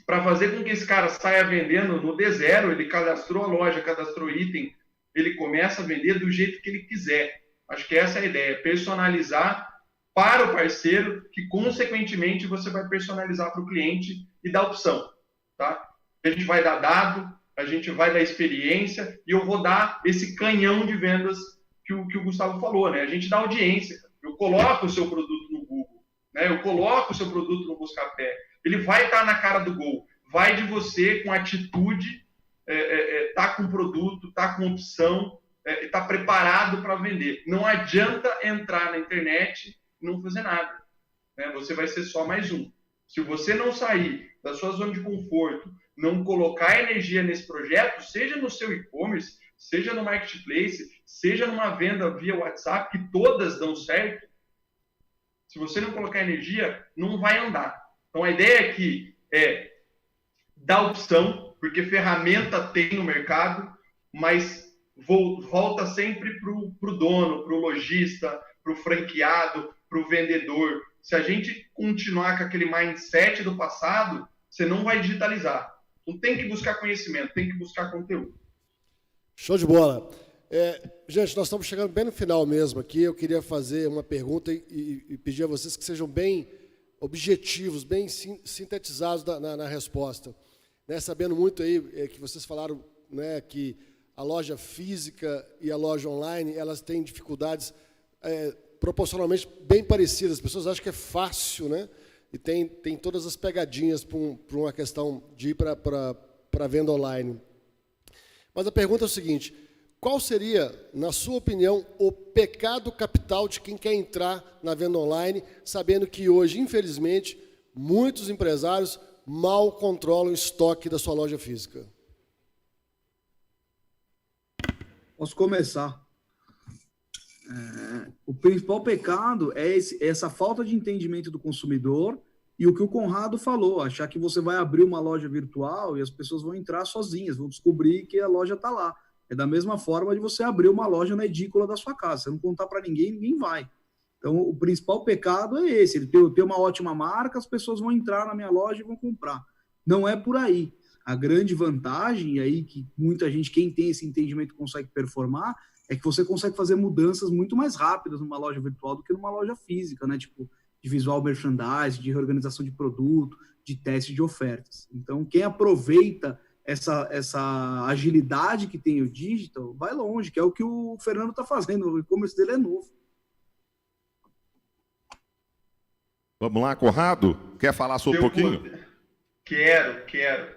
Speaker 10: para fazer com que esse cara saia vendendo no D0. Ele cadastrou a loja, cadastrou item, ele começa a vender do jeito que ele quiser. Acho que essa é a ideia, personalizar para o parceiro, que, consequentemente, você vai personalizar para o cliente e dar opção. Tá? A gente vai dar dado, a gente vai dar experiência e eu vou dar esse canhão de vendas que o Gustavo falou, né? A gente dá audiência. Eu coloco o seu produto no Google, né? Eu coloco o seu produto no Buscapé. Ele vai estar na cara do gol. Vai de você com atitude, tá com produto, tá com opção, tá preparado para vender. Não adianta entrar na internet e não fazer nada, né? Você vai ser só mais um. Se você não sair da sua zona de conforto, não colocar energia nesse projeto, seja no seu e-commerce, seja no marketplace, seja numa venda via WhatsApp, que todas dão certo, se você não colocar energia, não vai andar. Então, a ideia aqui é dar opção, porque ferramenta tem no mercado, mas volta sempre para o dono, para o lojista, para o franqueado, para o vendedor. Se a gente continuar com aquele mindset do passado, você não vai digitalizar. Então, tem que buscar conhecimento, tem que buscar conteúdo.
Speaker 8: Show de bola. Gente, nós estamos chegando bem no final mesmo aqui. Eu queria fazer uma pergunta e pedir a vocês que sejam bem objetivos, bem sintetizados na resposta. Né, sabendo muito aí que vocês falaram, né, que a loja física e a loja online, elas têm dificuldades proporcionalmente bem parecidas. As pessoas acham que é fácil, né? E tem todas as pegadinhas para uma questão de ir para a venda online. Mas a pergunta é o seguinte: qual seria, na sua opinião, o pecado capital de quem quer entrar na venda online, sabendo que hoje, infelizmente, muitos empresários mal controlam o estoque da sua loja física?
Speaker 9: Posso começar. O principal pecado é essa falta de entendimento do consumidor e o que o Conrado falou, achar que você vai abrir uma loja virtual e as pessoas vão entrar sozinhas, vão descobrir que a loja está lá. É da mesma forma de você abrir uma loja na edícula da sua casa. Você não contar para ninguém, ninguém vai. Então, o principal pecado é esse. Ele tem uma ótima marca, as pessoas vão entrar na minha loja e vão comprar. Não é por aí. A grande vantagem, aí que muita gente, quem tem esse entendimento, consegue performar, é que você consegue fazer mudanças muito mais rápidas numa loja virtual do que numa loja física, né? Tipo, de visual merchandising, de reorganização de produto, de teste de ofertas. Então, quem aproveita essa agilidade que tem o digital, vai longe, que é o que o Fernando está fazendo. O e-commerce dele é novo.
Speaker 3: Vamos lá, Conrado? Quer falar sobre um pouquinho?
Speaker 10: Quero.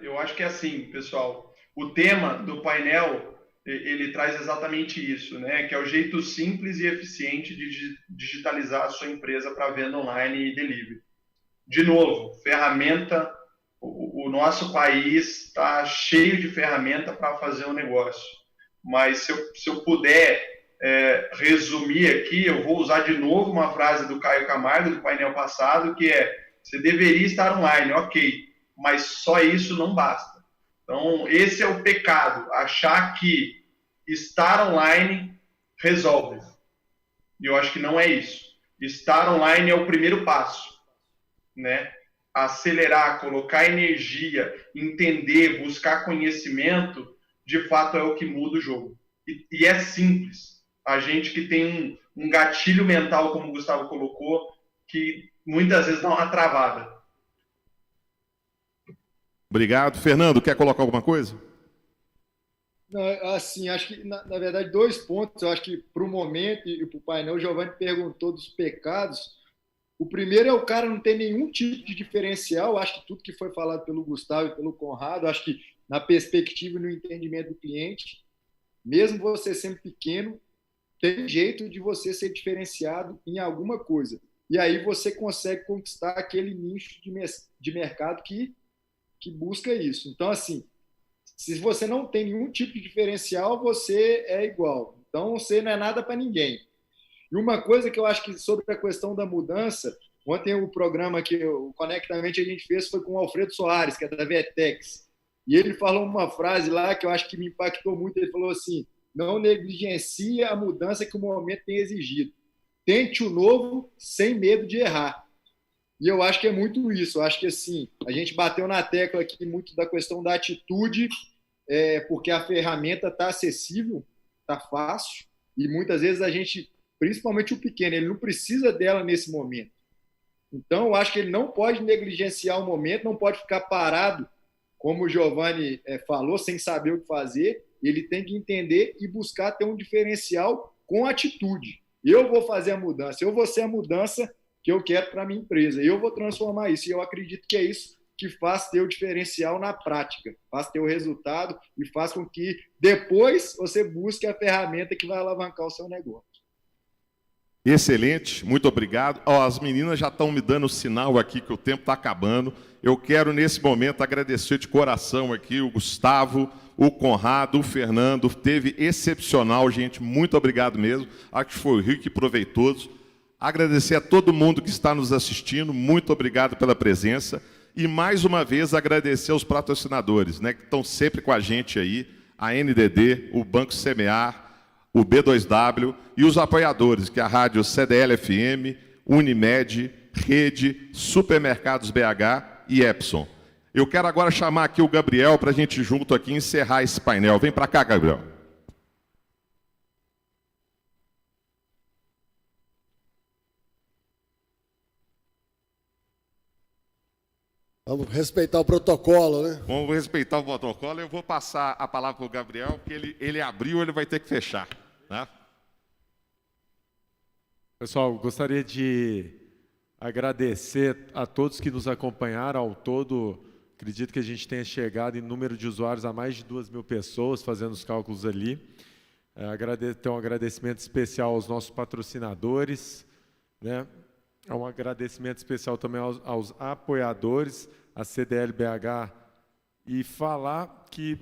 Speaker 10: Eu acho que é assim, pessoal. O tema do painel, ele traz exatamente isso, né? Que é o jeito simples e eficiente de digitalizar a sua empresa para venda online e delivery. De novo, ferramenta. O nosso país está cheio de ferramenta para fazer um negócio. Mas se eu puder resumir aqui, eu vou usar de novo uma frase do Caio Camargo, do painel passado, que é: você deveria estar online, ok, mas só isso não basta. Então, esse é o pecado, achar que estar online resolve. E eu acho que não é isso. Estar online é o primeiro passo, né? Acelerar, colocar energia, entender, buscar conhecimento, de fato é o que muda o jogo. E é simples. A gente que tem um gatilho mental, como o Gustavo colocou, que muitas vezes dá uma travada.
Speaker 3: Obrigado. Fernando, quer colocar alguma coisa?
Speaker 11: Não, assim, acho que, na verdade, 2 pontos. Eu acho que, para o momento e para o painel, o Giovanni perguntou dos pecados. O primeiro é o cara não ter nenhum tipo de diferencial. Acho que tudo que foi falado pelo Gustavo e pelo Conrado, acho que na perspectiva e no entendimento do cliente, mesmo você sendo pequeno, tem jeito de você ser diferenciado em alguma coisa. E aí você consegue conquistar aquele nicho de mercado que busca isso. Então, assim, se você não tem nenhum tipo de diferencial, você é igual. Então, você não é nada para ninguém. E uma coisa que eu acho que sobre a questão da mudança, ontem o programa que o Conectamente a gente fez foi com o Alfredo Soares, que é da Vetex. E ele falou uma frase lá que eu acho que me impactou muito. Ele falou assim: não negligencie a mudança que o momento tem exigido. Tente o novo sem medo de errar. E eu acho que é muito isso. Eu acho que, assim, a gente bateu na tecla aqui muito da questão da atitude, porque a ferramenta está acessível, está fácil, e muitas vezes a gente, principalmente o pequeno, ele não precisa dela nesse momento. Então, eu acho que ele não pode negligenciar o momento, não pode ficar parado, como o Giovanni falou, sem saber o que fazer. Ele tem que entender e buscar ter um diferencial com atitude. Eu vou fazer a mudança, eu vou ser a mudança que eu quero para a minha empresa, eu vou transformar isso, e eu acredito que é isso que faz ter o diferencial na prática, faz ter o resultado e faz com que depois você busque a ferramenta que vai alavancar o seu negócio.
Speaker 3: Excelente, muito obrigado. As meninas já estão me dando sinal aqui que o tempo está acabando. Eu quero, nesse momento, agradecer de coração aqui o Gustavo, o Conrado, o Fernando. Teve excepcional, gente. Muito obrigado mesmo. Acho que foi rico e proveitoso. Agradecer a todo mundo que está nos assistindo. Muito obrigado pela presença. E, mais uma vez, agradecer aos patrocinadores, né, que estão sempre com a gente aí. A NDD, o Banco Semear, o B2W e os apoiadores, que é a Rádio CDL-FM, Unimed, Rede, Supermercados BH e Epson. Eu quero agora chamar aqui o Gabriel para a gente junto aqui encerrar esse painel. Vem para cá, Gabriel.
Speaker 8: Vamos respeitar o protocolo, né?
Speaker 3: Vamos respeitar o protocolo. Eu vou passar a palavra para o Gabriel, porque ele abriu, ele vai ter que fechar, né?
Speaker 12: Pessoal, gostaria de agradecer a todos que nos acompanharam. Ao todo, acredito que a gente tenha chegado em número de usuários a mais de 2.000 pessoas, fazendo os cálculos ali. Ter um agradecimento especial aos nossos patrocinadores, né? Um agradecimento especial também aos apoiadores, a CDL BH, e falar que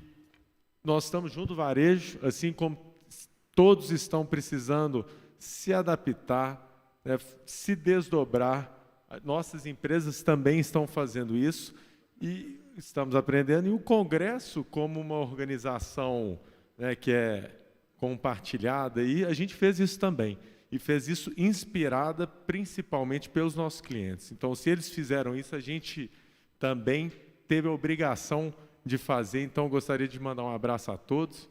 Speaker 12: nós estamos junto ao varejo, assim como todos estão precisando se adaptar, né, se desdobrar. Nossas empresas também estão fazendo isso e estamos aprendendo. E o Congresso, como uma organização, né, que é compartilhada, e a gente fez isso também. E fez isso inspirada principalmente pelos nossos clientes. Então, se eles fizeram isso, a gente também teve a obrigação de fazer. Então, gostaria de mandar um abraço a todos.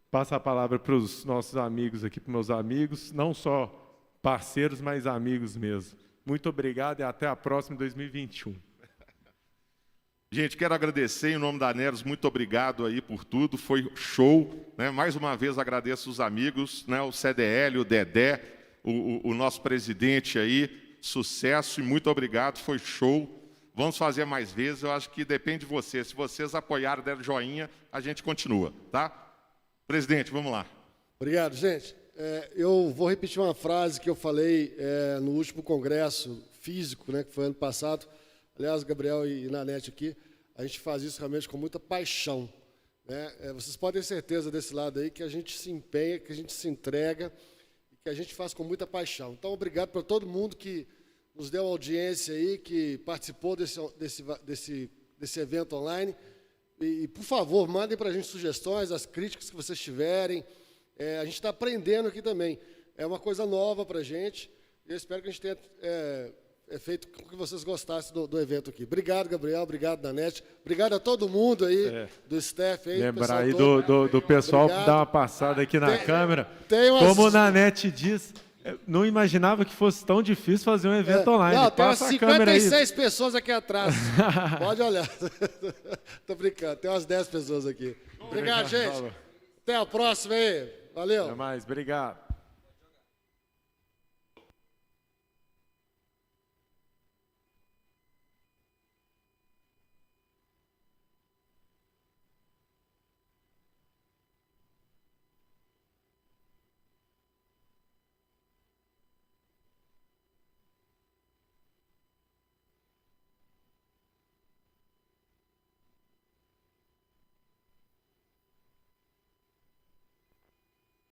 Speaker 12: Passo a palavra para os nossos amigos aqui, para os meus amigos, não só parceiros, mas amigos mesmo. Muito obrigado e até a próxima, 2021.
Speaker 3: Gente, quero agradecer em nome da Neros, muito obrigado aí por tudo, foi show, né? Mais uma vez agradeço os amigos, né? O CDL, o Dedé, o nosso presidente aí, sucesso e muito obrigado, foi show. Vamos fazer mais vezes, eu acho que depende de vocês. Se vocês apoiarem, der joinha, a gente continua, tá? Presidente, vamos lá.
Speaker 8: Obrigado, gente. Eu vou repetir uma frase que eu falei no último congresso físico, né, que foi ano passado. Aliás, Gabriel e Nanete aqui, a gente faz isso realmente com muita paixão, né? Vocês podem ter certeza desse lado aí que a gente se empenha, que a gente se entrega, que a gente faz com muita paixão. Então, obrigado para todo mundo que nos deu audiência aí, que participou desse evento online. E, por favor, mandem para a gente sugestões, as críticas que vocês tiverem. A gente está aprendendo aqui também. É uma coisa nova para a gente. Eu espero que a gente tenha feito com que vocês gostassem do evento aqui. Obrigado, Gabriel. Obrigado, Nanete. Obrigado a todo mundo aí, do staff aí.
Speaker 12: Lembrar aí do pessoal que dá uma passada aqui na câmera. Como o Nanete diz, não imaginava que fosse tão difícil fazer um evento online.
Speaker 8: Não, tem umas
Speaker 12: Passa a câmera aí.
Speaker 8: 56 pessoas aqui atrás. Pode olhar. Tô brincando. Tem umas 10 pessoas aqui. Obrigado, gente. Até a próxima aí. Valeu.
Speaker 12: Até mais. Obrigado.